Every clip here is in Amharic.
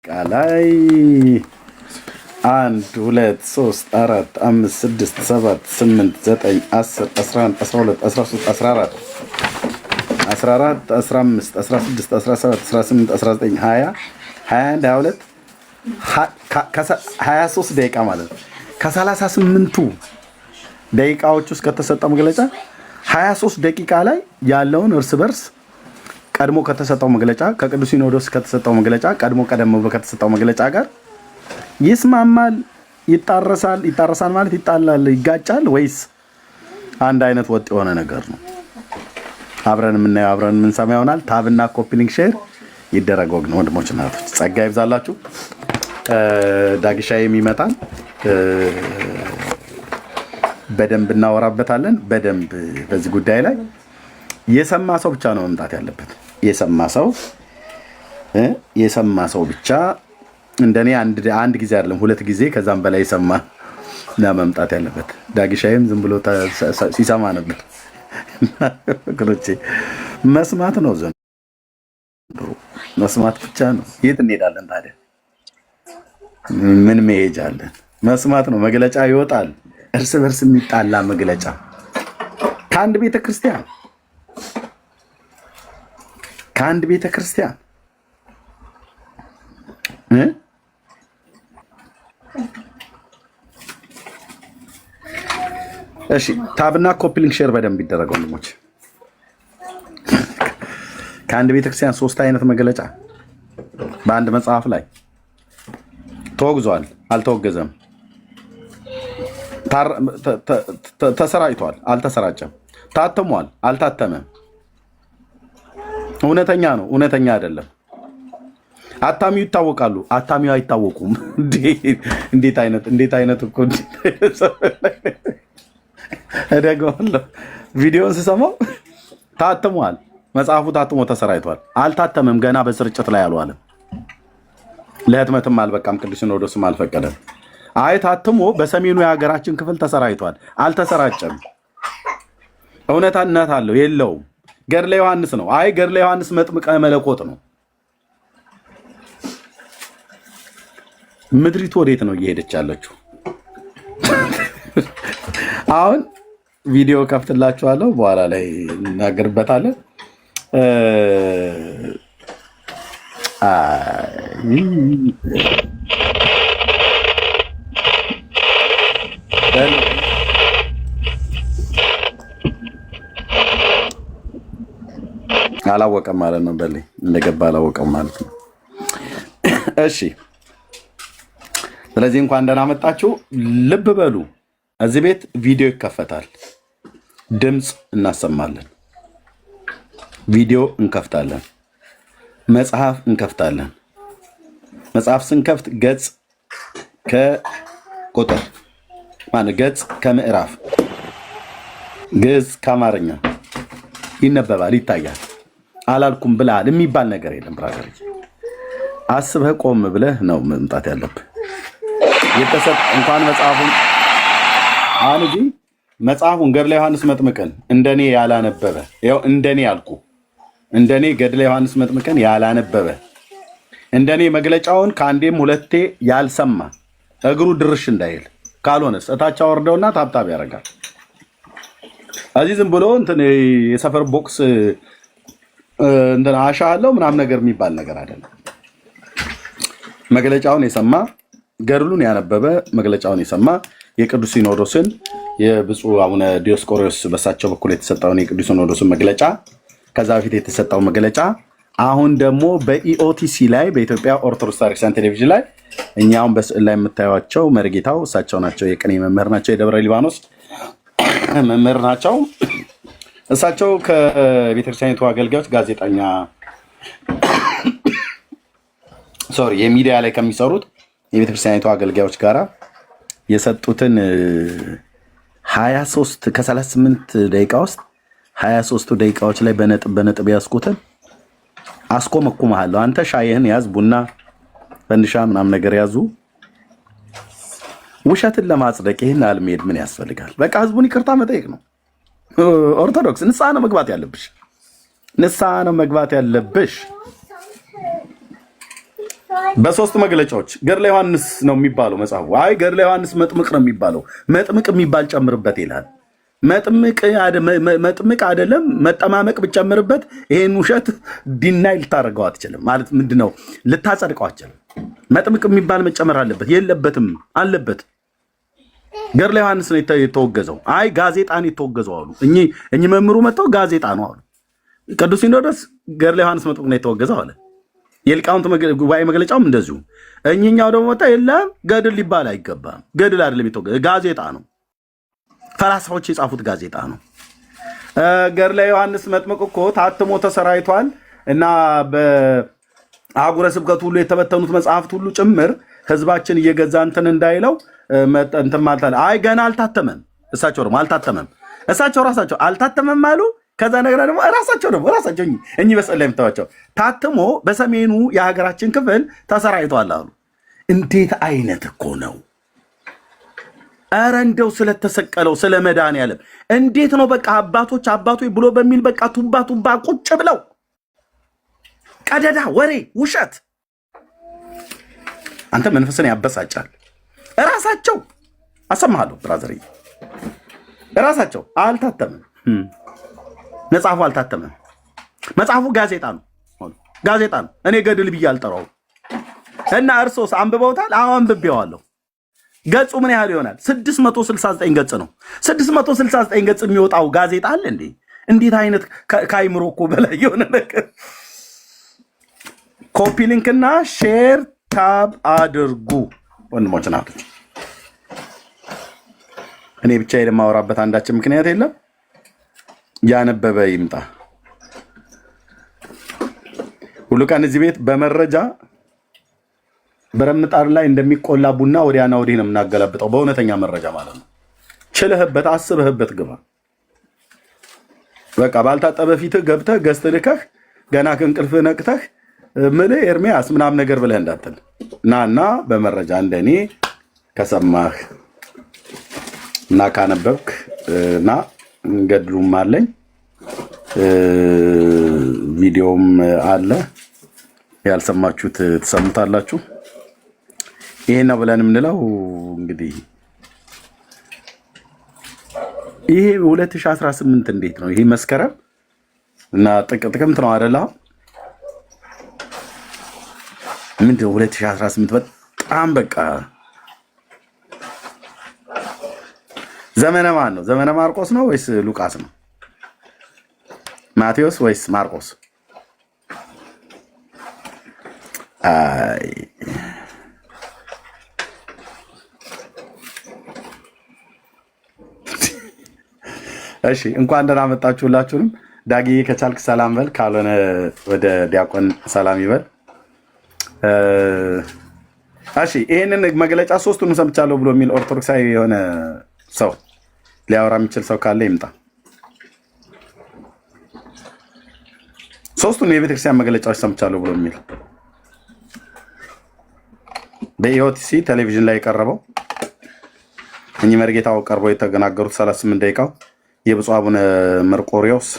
ላይ 1 2 3 4 5 6 7 8 9 10 11 12 13 14 14 15 16 17 18 19 20 21 22 23 ደቂቃ ማለት ነው። ከ38ቱ ደቂቃዎች ውስጥ ከተሰጠው መግለጫ 23 ደቂቃ ላይ ያለውን እርስ በርስ ቀድሞ ከተሰጠው መግለጫ ከቅዱስ ሲኖዶስ ከተሰጠው መግለጫ ቀደም ብሎ ከተሰጠው መግለጫ ጋር ይስማማል፣ ይጣረሳል ማለት ይጣላል፣ ይጋጫል ወይስ አንድ አይነት ወጥ የሆነ ነገር ነው? አብረን የምናየው አብረን የምንሰማ ይሆናል። ታብና ኮፒ ሊንክ ሼር ይደረግ ወንድሞች እና እህቶች፣ ጸጋ ይብዛላችሁ። ዳግሻዬ ይመጣል፣ በደንብ እናወራበታለን። በደንብ በዚህ ጉዳይ ላይ የሰማ ሰው ብቻ ነው መምጣት ያለበት። የሰማ ሰው ብቻ እንደኔ አንድ ጊዜ አይደለም 2 ጊዜ ከዛም በላይ የሰማ እና መምጣት ያለበት። ዳግሻዬም ዝም ብሎ ሲሰማ ነበር። ግሮቼ መስማት ነው ዘንድሮ፣ መስማት ብቻ ነው። የት እንሄዳለን ታዲያ? ምን መሄጃ አለን? መስማት ነው። መግለጫ ይወጣል፣ እርስ በርስ የሚጣላ መግለጫ ከአንድ ቤተ ክርስቲያን እሺ። ታብና ኮፒ ሊንክ ሼር በደንብ ይደረገው ወንድሞች። ከአንድ ቤተክርስቲያን 3 አይነት መግለጫ በአንድ መጽሐፍ ላይ ተወግዟል፣ አልተወገዘም፣ ተሰራጭቷል፣ አልተሰራጨም፣ ታትሟል፣ አልታተመም፣ እውነተኛ ነው፣ እውነተኛ አይደለም፣ አታሚው ይታወቃሉ፣ አታሚው አይታወቁም። እንዴት አይነት እኮ እደግመዋለሁ። ቪዲዮን ስሰማው ታትሟል፣ መጽሐፉ ታትሞ ተሰራጭቷል፣ አልታተመም፣ ገና በስርጭት ላይ አልዋለም፣ ለህትመትም አልበቃም፣ ቅዱስ ሲኖዶስም አልፈቀደም። አይ ታትሞ በሰሜኑ የሀገራችን ክፍል ተሰራጭቷል፣ አልተሰራጨም፣ እውነታነት አለው የለውም፣ ገድለ ዮሐንስ ነው። አይ ገድለ ዮሐንስ መጥምቀ መለኮት ነው። ምድሪቱ ወዴት ነው እየሄደች ያለችው? አሁን ቪዲዮ ከፍትላችኋለሁ፣ በኋላ ላይ እናገርበታለን። አላወቀም ማለት ነው። በል እንደገባ አላወቀም ማለት ነው። እሺ፣ ስለዚህ እንኳን ደህና መጣችሁ። ልብ በሉ፣ እዚህ ቤት ቪዲዮ ይከፈታል፣ ድምፅ እናሰማለን፣ ቪዲዮ እንከፍታለን፣ መጽሐፍ እንከፍታለን። መጽሐፍ ስንከፍት ገጽ ከቁጥር ገጽ ከምዕራፍ ግዕዝ ከአማርኛ ይነበባል፣ ይታያል። አላልኩም ብለሃል የሚባል ነገር የለም። ብራዘር አስበህ ቆም ብለህ ነው መምጣት ያለብህ። የተሰጥ እንኳን መጽሐፉን አንጂ መጽሐፉን ገድለ ዮሐንስ መጥምቅን እንደኔ ያላነበበ ያው እንደኔ ያልኩ እንደኔ ገድለ ዮሐንስ መጥምቅን ያላነበበ እንደኔ መግለጫውን ከአንዴም ሁለቴ ያልሰማ እግሩ ድርሽ እንዳይል ካልሆነስ እታች አወርደውና ታብታብ ያደርጋል። እዚህ ዝም ብሎ እንትን የሰፈር ቦክስ እንትን አሻለው ምናምን ነገር የሚባል ነገር አይደለም። መግለጫውን የሰማ ገድሉን ያነበበ መግለጫውን የሰማ የቅዱስ ሲኖዶስን የብፁዕ አቡነ ዲዮስቆሮስ በሳቸው በኩል የተሰጠውን የቅዱስ ሲኖዶስን መግለጫ ከዛ በፊት የተሰጠው መግለጫ አሁን ደግሞ በኢኦቲሲ ላይ በኢትዮጵያ ኦርቶዶክስ ቤተክርስቲያን ቴሌቪዥን ላይ እኛውን በስዕል ላይ የምታዩቸው መርጌታው እሳቸው ናቸው። የቅኔ መምህር ናቸው። የደብረ ሊባኖስ መምህር ናቸው። እሳቸው ከቤተክርስቲያኒቱ አገልጋዮች ጋዜጠኛ የሚዲያ ላይ ከሚሰሩት የቤተክርስቲያኒቱ አገልጋዮች ጋራ የሰጡትን 23 ከ38 ደቂቃ ውስጥ 23 ደቂቃዎች ላይ በነጥብ ያስኩትን አስኮመኩመሃለሁ። አንተ ሻይህን ያዝ፣ ቡና ፈንድሻ ምናምን ነገር ያዙ። ውሸትን ለማጽደቅ ይህን አልመሄድ ምን ያስፈልጋል? በቃ ህዝቡን ይቅርታ መጠየቅ ነው። ኦርቶዶክስ ንስሐ ነው መግባት ያለብሽ፣ ንስሐ ነው መግባት ያለብሽ። በሶስት መግለጫዎች ገድለ ዮሐንስ ነው የሚባለው መጽሐፉ። አይ ገድለ ዮሐንስ መጥምቅ ነው የሚባለው። መጥምቅ የሚባል ጨምርበት ይላል። መጥምቅ አይደለም መጠማመቅ ብጨምርበት ይሄን ውሸት ዲናይ ልታደርገው አትችልም። ማለት ምንድነው? ልታጸድቀው አትችልም። መጥምቅ የሚባል መጨመር አለበት። የለበትም፣ አለበት። ገድለ ዮሐንስ ነው የተወገዘው። አይ ጋዜጣን የተወገዘው አሉ። እኚህ መምህሩ መጥተው ጋዜጣ ነው አሉ። ቅዱስ ሲኖዶስ ገድለ ዮሐንስ መጥምቅ ነው የተወገዘው አለ። የሊቃውንት ጉባኤ መግለጫውም እንደዚሁ። እኚኛው ደግሞ መጣ የለም ገድል ሊባል አይገባም። ገድል አይደለም የተወገዘው፣ ጋዜጣ ነው። ፈላስፋዎች የጻፉት ጋዜጣ ነው። ገድለ ዮሐንስ መጥምቅ እኮ ታትሞ ተሰራይቷል እና በአህጉረ ስብከቱ ሁሉ የተበተኑት መጽሐፍት ሁሉ ጭምር ህዝባችን እየገዛ እንትን እንዳይለው እንትን ማለት አይ ገና አልታተመም። እሳቸው ደግሞ አልታተመም። እሳቸው ራሳቸው አልታተመም አሉ። ከዛ ነገር ደግሞ ራሳቸው እኚህ በጸላይ የምታዋቸው ታትሞ በሰሜኑ የሀገራችን ክፍል ተሰራይቷል አሉ። እንዴት አይነት እኮ ነው! ኧረ እንደው ስለተሰቀለው ስለ መድኃኒዓለም እንዴት ነው በቃ አባቶች ብሎ በሚል በቃ ቱባ ቁጭ ብለው ቀደዳ ወሬ ውሸት። አንተ መንፈስን ያበሳጫል። እራሳቸው አሰማሃለሁ ብራዘር፣ እራሳቸው አልታተመም። መጽሐፉ አልታተመም። መጽሐፉ ጋዜጣ ነው። እኔ ገድል ብዬ አልጠራውም። እና እርሶስ አንብበውታል? አዎ አንብቤዋለሁ። ገጹ ምን ያህል ይሆናል? 669 ገጽ ነው። 669 ገጽ የሚወጣው ጋዜጣ አለ እንዴ? እንዴት አይነት ከአይምሮ እኮ በላይ የሆነ ነገር። ኮፒ ሊንክና ሼር ታብ አድርጉ ወንድሞች ናቶች። እኔ ብቻ የማወራበት አንዳችን ምክንያት የለም። ያነበበ ይምጣ። ሁሉ ቀን እዚህ ቤት በመረጃ በረምጣር ላይ እንደሚቆላ ቡና ወዲያና ወዲህ ነው የምናገላብጠው። በእውነተኛ መረጃ ማለት ነው። ችለህበት አስበህበት ግባ። በቃ ባልታጠበ ፊትህ ገብተህ ገዝተህ ልከህ ገና ከእንቅልፍህ ነቅተህ ምልህ ኤርሚያስ ምናምን ነገር ብለህ እንዳትል እና በመረጃ እንደኔ ከሰማህ እና ካነበብክ እና ገድሉም አለኝ ቪዲዮም አለ። ያልሰማችሁት ትሰሙታላችሁ። ይሄን ነው ብለን የምንለው እንግዲህ ይሄ 2018 እንዴት ነው? ይሄ መስከረም እና ጥቅምት ነው አይደል? ምንድነው 2018 በጣም በቃ ዘመነ ማን ነው? ዘመነ ማርቆስ ነው ወይስ ሉቃስ ነው? ማቴዎስ ወይስ ማርቆስ? አይ እሺ እንኳን ደህና መጣችሁላችሁንም። ዳጊዬ ከቻልክ ሰላም በል፣ ካልሆነ ወደ ዲያቆን ሰላም ይበል። እሺ ይሄንን መግለጫ ሶስቱን ሰምቻለሁ ብሎ የሚል ኦርቶዶክሳዊ የሆነ ሰው ሊያወራ የሚችል ሰው ካለ ይምጣ። ሶስቱን የቤተክርስቲያን መግለጫዎች ሰምቻለሁ ብሎ የሚል በኢኦቲሲ ቴሌቪዥን ላይ የቀረበው እኚህ መርጌታው ቀርበው የተገናገሩት 38 ደቂቃው የብፁዕ አቡነ መርቆሪዎስ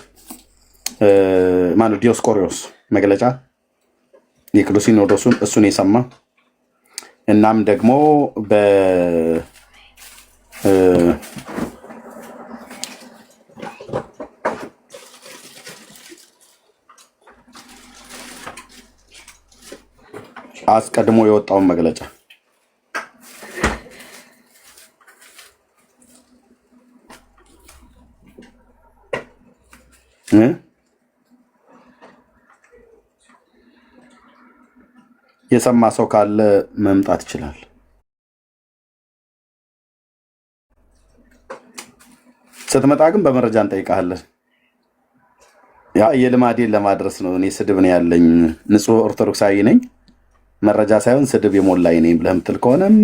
ማነው ዲዮስቆሪዎስ መግለጫ የቅዱስ ሲኖዶሱን እሱን የሰማ እናም ደግሞ አስቀድሞ የወጣውን መግለጫ የሰማ ሰው ካለ መምጣት ይችላል። ስትመጣ ግን በመረጃ እንጠይቃለን። ያ የልማዴን ለማድረስ ነው። እኔ ስድብ ነው ያለኝ፣ ንጹህ ኦርቶዶክሳዊ ነኝ፣ መረጃ ሳይሆን ስድብ የሞላኝ ነኝ ብለህ የምትል ከሆነም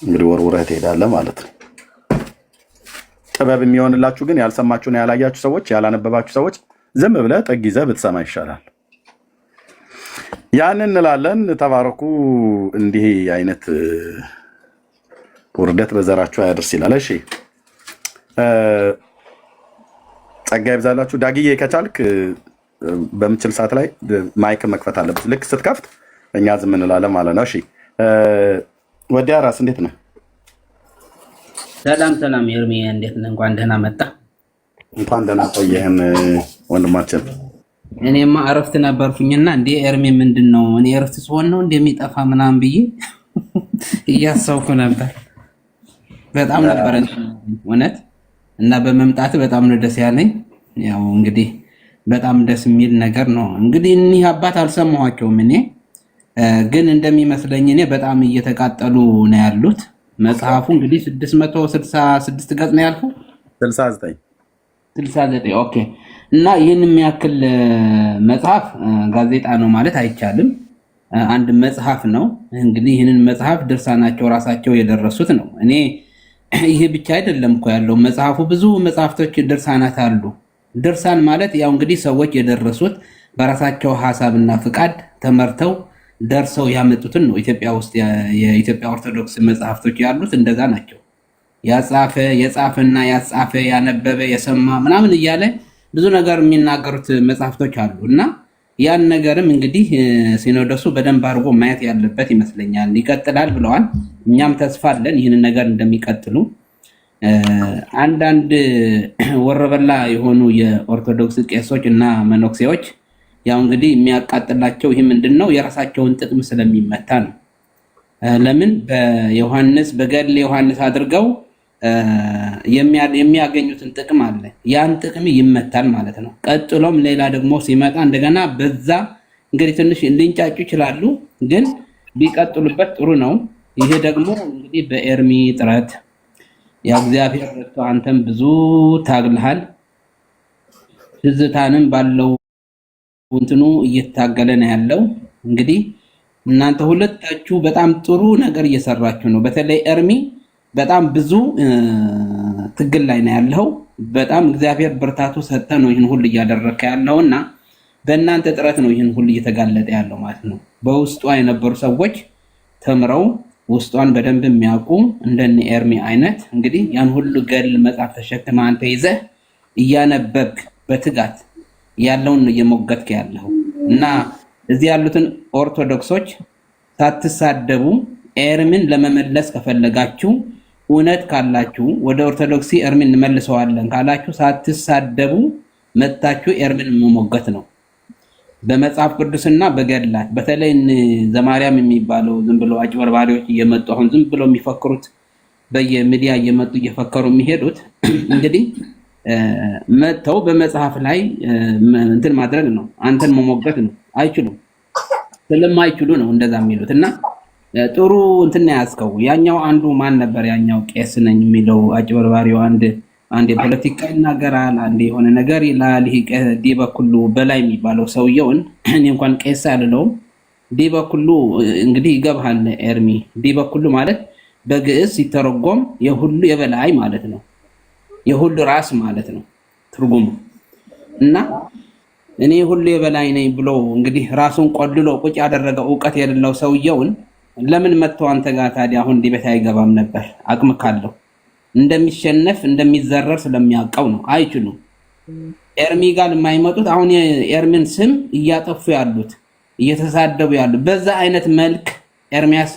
እንግዲህ ወርውረህ ትሄዳለህ ማለት ነው። ጥበብ የሚሆንላችሁ ግን ያልሰማችሁና ያላያችሁ ሰዎች፣ ያላነበባችሁ ሰዎች ዝም ብለህ ጥግ ይዘህ ብትሰማ ይሻላል። ያንን እንላለን። ተባረኩ። እንዲህ አይነት ውርደት በዘራችሁ አያድርስ ይላል። እሺ ጸጋ ይብዛላችሁ። ዳግዬ ከቻልክ በምችል ሰዓት ላይ ማይክ መክፈት አለበት። ልክ ስትከፍት እኛ ዝም እንላለን ማለት ነው። እሺ ወዲያ ራስ እንዴት ነህ? ሰላም ኤርሚ እንዴት ነህ? እንኳን ደህና መጣ። እንኳን ደህና ቆየህን ወንድማችን። እኔማ እረፍት ነበርኩኝና እንዴ ኤርሚ ምንድን ነው እኔ እረፍት ስሆን ነው እንደሚጠፋ ምናምን ብዬ እያሰብኩ ነበር። በጣም ነበር እውነት እና በመምጣት በጣም ነው ደስ ያለኝ። ያው እንግዲህ በጣም ደስ የሚል ነገር ነው። እንግዲህ እኒህ አባት አልሰማኋቸውም እኔ ግን እንደሚመስለኝ እኔ በጣም እየተቃጠሉ ነው ያሉት። መጽሐፉ እንግዲህ 666 ገጽ ነው ያልኩ 69 ኦኬ። እና ይህን የሚያክል መጽሐፍ ጋዜጣ ነው ማለት አይቻልም። አንድ መጽሐፍ ነው። እንግዲህ ይህንን መጽሐፍ ድርሳናቸው ራሳቸው የደረሱት ነው። እኔ ይሄ ብቻ አይደለም እኮ ያለው መጽሐፉ ብዙ መጽሐፍቶች ድርሳናት አሉ። ድርሳን ማለት ያው እንግዲህ ሰዎች የደረሱት በራሳቸው ሀሳብና ፍቃድ ተመርተው ደርሰው ያመጡትን ነው። ኢትዮጵያ ውስጥ የኢትዮጵያ ኦርቶዶክስ መጽሐፍቶች ያሉት እንደዛ ናቸው። የጻፈና ያጻፈ ያነበበ የሰማ ምናምን እያለ ብዙ ነገር የሚናገሩት መጽሐፍቶች አሉ እና ያን ነገርም እንግዲህ ሲኖዶሱ በደንብ አድርጎ ማየት ያለበት ይመስለኛል። ይቀጥላል ብለዋል። እኛም ተስፋ አለን ይህንን ነገር እንደሚቀጥሉ። አንዳንድ ወረበላ የሆኑ የኦርቶዶክስ ቄሶች እና መነኩሴዎች ያው እንግዲህ የሚያቃጥላቸው ይህ ምንድን ነው? የራሳቸውን ጥቅም ስለሚመታ ነው። ለምን በዮሐንስ በገድለ ዮሐንስ አድርገው የሚያገኙትን ጥቅም አለ። ያን ጥቅም ይመታል ማለት ነው። ቀጥሎም ሌላ ደግሞ ሲመጣ እንደገና በዛ እንግዲህ ትንሽ ሊንጫጩ ይችላሉ፣ ግን ቢቀጥሉበት ጥሩ ነው። ይሄ ደግሞ እንግዲህ በኤርሚ ጥረት ያው እግዚአብሔር ረድቶ አንተም ብዙ ታግልሃል። ትዝታንም ባለው እንትኑ እየታገለ ነው ያለው። እንግዲህ እናንተ ሁለታችሁ በጣም ጥሩ ነገር እየሰራችሁ ነው። በተለይ ኤርሚ በጣም ብዙ ትግል ላይ ነው ያለው። በጣም እግዚአብሔር ብርታቱ ሰጠ ነው ይህን ሁሉ እያደረከ ያለውና በእናንተ ጥረት ነው ይህን ሁሉ እየተጋለጠ ያለው ማለት ነው። በውስጧ የነበሩ ሰዎች ተምረው ውስጧን በደንብ የሚያውቁ እንደነ ኤርሚ አይነት እንግዲህ ያን ሁሉ ገድል መጽሐፍ ተሸክመህ አንተ ይዘህ እያነበብክ በትጋት ያለውን ነው እየሞገትክ ያለው እና እዚህ ያሉትን ኦርቶዶክሶች ሳትሳደቡ ኤርሚን ለመመለስ ከፈለጋችሁ እውነት ካላችሁ ወደ ኦርቶዶክሲ ኤርሚን እንመልሰዋለን ካላችሁ ሳትሳደቡ መታችሁ ኤርሚን መሞገት ነው። በመጽሐፍ ቅዱስና በገድላት በተለይ ዘማርያም የሚባለው ዝም ብሎ አጭበርባሪዎች እየመጡ አሁን ዝም ብሎ የሚፈክሩት በየሚዲያ እየመጡ እየፈከሩ የሚሄዱት እንግዲህ መተው በመጽሐፍ ላይ እንትን ማድረግ ነው፣ አንተን መሞገት ነው። አይችሉም። ስለማይችሉ ነው እንደዛ የሚሉት እና ጥሩ እንትን ያስከው ያኛው አንዱ ማን ነበር? ያኛው ቄስ ነኝ የሚለው አጭበርባሪው አንድ የፖለቲካ ይናገራል፣ አንድ የሆነ ነገር ይላል። ይሄ ዲበኩሉ በላይ የሚባለው ሰውየውን እኔ እንኳን ቄስ አልለውም። ዲበኩሉ እንግዲህ ይገባሃል ኤርሚ። ዲበኩሉ ማለት በግዕዝ ሲተረጎም የሁሉ የበላይ ማለት ነው፣ የሁሉ ራስ ማለት ነው ትርጉሙ። እና እኔ ሁሉ የበላይ ነኝ ብሎ እንግዲህ ራሱን ቆልሎ ቁጭ ያደረገ እውቀት የሌለው ሰውየውን ለምን መጥቶ አንተ ጋር ታዲያ አሁን እንዲህ ቤት አይገባም ነበር? አቅም ካለው እንደሚሸነፍ እንደሚዘረር ስለሚያውቀው ነው። አይችሉም። ኤርሚ ጋር የማይመጡት አሁን የኤርሚን ስም እያጠፉ ያሉት እየተሳደቡ ያሉት በዛ አይነት መልክ ኤርሚያስ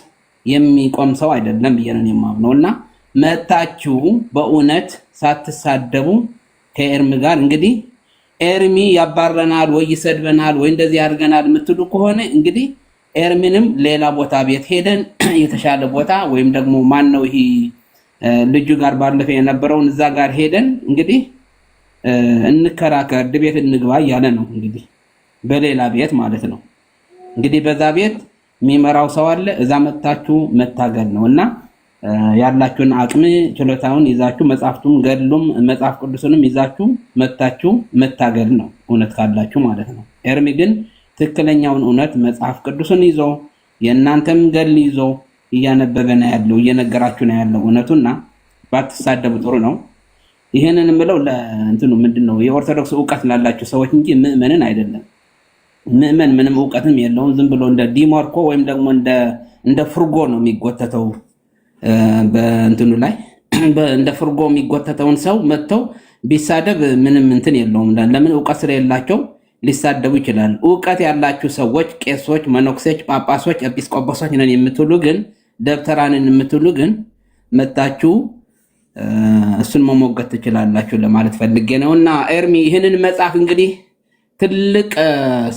የሚቆም ሰው አይደለም ብዬ ነው የማምነው። እና መታችሁ በእውነት ሳትሳደቡ ከኤርሚ ጋር እንግዲህ ኤርሚ ያባረናል ወይ ይሰድበናል ወይ እንደዚህ ያድርገናል የምትሉ ከሆነ እንግዲህ ኤርሚንም ሌላ ቦታ ቤት ሄደን የተሻለ ቦታ ወይም ደግሞ ማን ነው ይሄ ልጁ ጋር ባለፈ የነበረውን እዛ ጋር ሄደን እንግዲህ እንከራከር ቤት እንግባ እያለ ነው እንግዲህ በሌላ ቤት ማለት ነው። እንግዲህ በዛ ቤት የሚመራው ሰው አለ። እዛ መታችሁ መታገል ነው እና ያላችሁን አቅም ችሎታውን ይዛችሁ መጽሐፍቱም ገድሉም መጽሐፍ ቅዱስንም ይዛችሁ መታችሁ መታገል ነው እውነት ካላችሁ ማለት ነው። ኤርሚ ግን ትክክለኛውን እውነት መጽሐፍ ቅዱስን ይዞ የእናንተም ገድል ይዞ እያነበበ ነው ያለው፣ እየነገራችሁ ነው ያለው እውነቱና ባትሳደቡ ጥሩ ነው። ይሄንን የምለው ለእንትኑ ምንድነው የኦርቶዶክስ ዕውቀት ላላችሁ ሰዎች እንጂ ምእመንን አይደለም። ምእመን ምንም ዕውቀትም የለውም። ዝም ብሎ እንደ ዲሞርኮ ወይም ደግሞ እንደ ፍርጎ ነው የሚጎተተው በእንትኑ ላይ እንደ ፍርጎ የሚጎተተውን ሰው መጥተው ቢሳደብ ምንም እንትን የለውም። ለምን ዕውቀት ስለሌላቸው ሊሳደቡ ይችላል። እውቀት ያላችሁ ሰዎች ቄሶች፣ መነኩሴዎች፣ ጳጳሶች፣ ኤጲስቆጶሶች ነን የምትሉ ግን ደብተራንን የምትሉ ግን መጣችሁ እሱን መሞገት ትችላላችሁ ለማለት ፈልጌ ነው። እና ኤርሚ ይህንን መጽሐፍ እንግዲህ ትልቅ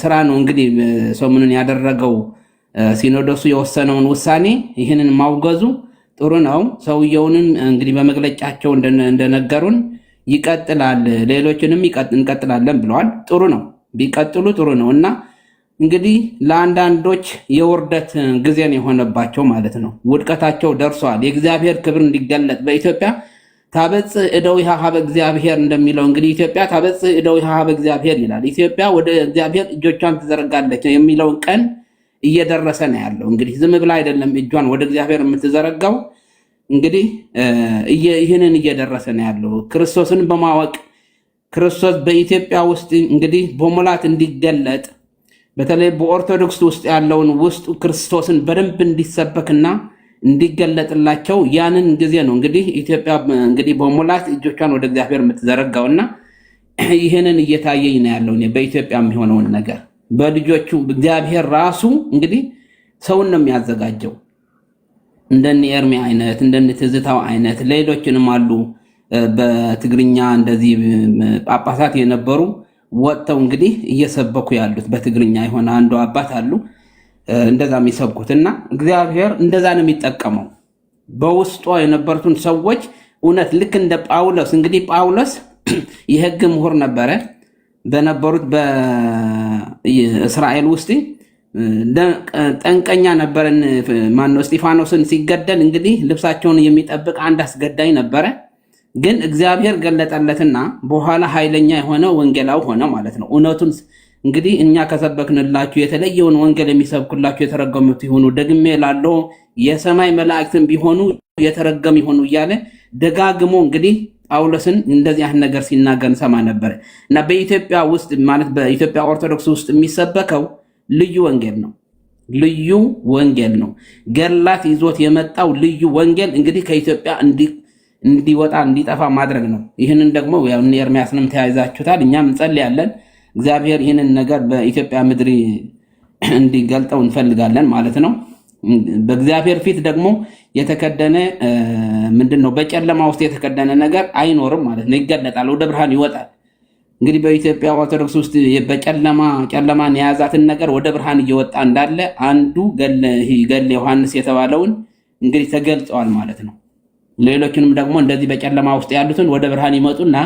ስራ ነው እንግዲህ ሰሞኑን ያደረገው ሲኖዶሱ የወሰነውን ውሳኔ ይህንን ማውገዙ ጥሩ ነው። ሰውየውንም እንግዲህ በመግለጫቸው እንደነገሩን ይቀጥላል፣ ሌሎችንም እንቀጥላለን ብለዋል። ጥሩ ነው፣ ቢቀጥሉ ጥሩ ነው። እና እንግዲህ ለአንዳንዶች የውርደት ጊዜ ነው የሆነባቸው ማለት ነው። ውድቀታቸው ደርሰዋል። የእግዚአብሔር ክብር እንዲገለጥ በኢትዮጵያ ታበጽሕ እደዊሃ ኀበ እግዚአብሔር እንደሚለው እንግዲህ ኢትዮጵያ ታበጽሕ እደዊሃ ኀበ እግዚአብሔር ይላል። ኢትዮጵያ ወደ እግዚአብሔር እጆቿን ትዘረጋለች የሚለውን ቀን እየደረሰ ነው ያለው። እንግዲህ ዝም ብላ አይደለም እጇን ወደ እግዚአብሔር የምትዘረጋው። እንግዲህ ይህንን እየደረሰ ነው ያለው። ክርስቶስን በማወቅ ክርስቶስ በኢትዮጵያ ውስጥ እንግዲህ በሙላት እንዲገለጥ በተለይ በኦርቶዶክስ ውስጥ ያለውን ውስጥ ክርስቶስን በደንብ እንዲሰበክና እንዲገለጥላቸው ያንን ጊዜ ነው እንግዲህ ኢትዮጵያ እንግዲህ በሙላት እጆቿን ወደ እግዚአብሔር የምትዘረጋውና ይህንን እየታየኝ ነው ያለው። በኢትዮጵያ የሚሆነውን ነገር በልጆቹ እግዚአብሔር ራሱ እንግዲህ ሰውን ነው የሚያዘጋጀው። እንደነ ኤርሚ አይነት እንደነ ትዝታው አይነት ሌሎችንም አሉ። በትግርኛ እንደዚህ ጳጳሳት የነበሩ ወጥተው እንግዲህ እየሰበኩ ያሉት በትግርኛ የሆነ አንዱ አባት አሉ እንደዛ የሚሰብኩት እና እግዚአብሔር እንደዛ ነው የሚጠቀመው በውስጧ የነበሩትን ሰዎች እውነት ልክ እንደ ጳውሎስ እንግዲህ ጳውሎስ የሕግ ምሁር ነበረ በነበሩት በእስራኤል ውስጥ ጠንቀኛ ነበረን። ማነው እስጢፋኖስን ሲገደል እንግዲህ ልብሳቸውን የሚጠብቅ አንድ አስገዳይ ነበረ። ግን እግዚአብሔር ገለጠለትና በኋላ ኃይለኛ የሆነ ወንጌላው ሆነ ማለት ነው። እውነቱን እንግዲህ እኛ ከሰበክንላችሁ የተለየውን ወንጌል የሚሰብኩላችሁ የተረገሙት ይሁኑ፣ ደግሜ ላለው የሰማይ መላእክትን ቢሆኑ የተረገሙ ይሁኑ እያለ ደጋግሞ እንግዲህ ጳውሎስን እንደዚህ አይነት ነገር ሲናገር እንሰማ ነበር። እና በኢትዮጵያ ውስጥ ማለት በኢትዮጵያ ኦርቶዶክስ ውስጥ የሚሰበከው ልዩ ወንጌል ነው። ልዩ ወንጌል ነው። ገላት ይዞት የመጣው ልዩ ወንጌል እንግዲህ ከኢትዮጵያ እንዲወጣ እንዲጠፋ ማድረግ ነው። ይህንን ደግሞ ያው ኤርሚያስንም ተያይዛችሁታል። እኛም እንጸልያለን እግዚአብሔር ይህንን ነገር በኢትዮጵያ ምድር እንዲገልጠው እንፈልጋለን ማለት ነው። በእግዚአብሔር ፊት ደግሞ የተከደነ ምንድነው? በጨለማ ውስጥ የተከደነ ነገር አይኖርም ማለት ነው። ይገለጣል፣ ወደ ብርሃን ይወጣል። እንግዲህ በኢትዮጵያ ኦርቶዶክስ ውስጥ ጨለማን የያዛትን ነገር ወደ ብርሃን እየወጣ እንዳለ አንዱ ገለ ዮሐንስ የተባለውን እንግዲህ ተገልጸዋል ማለት ነው። ሌሎችንም ደግሞ እንደዚህ በጨለማ ውስጥ ያሉትን ወደ ብርሃን ይመጡና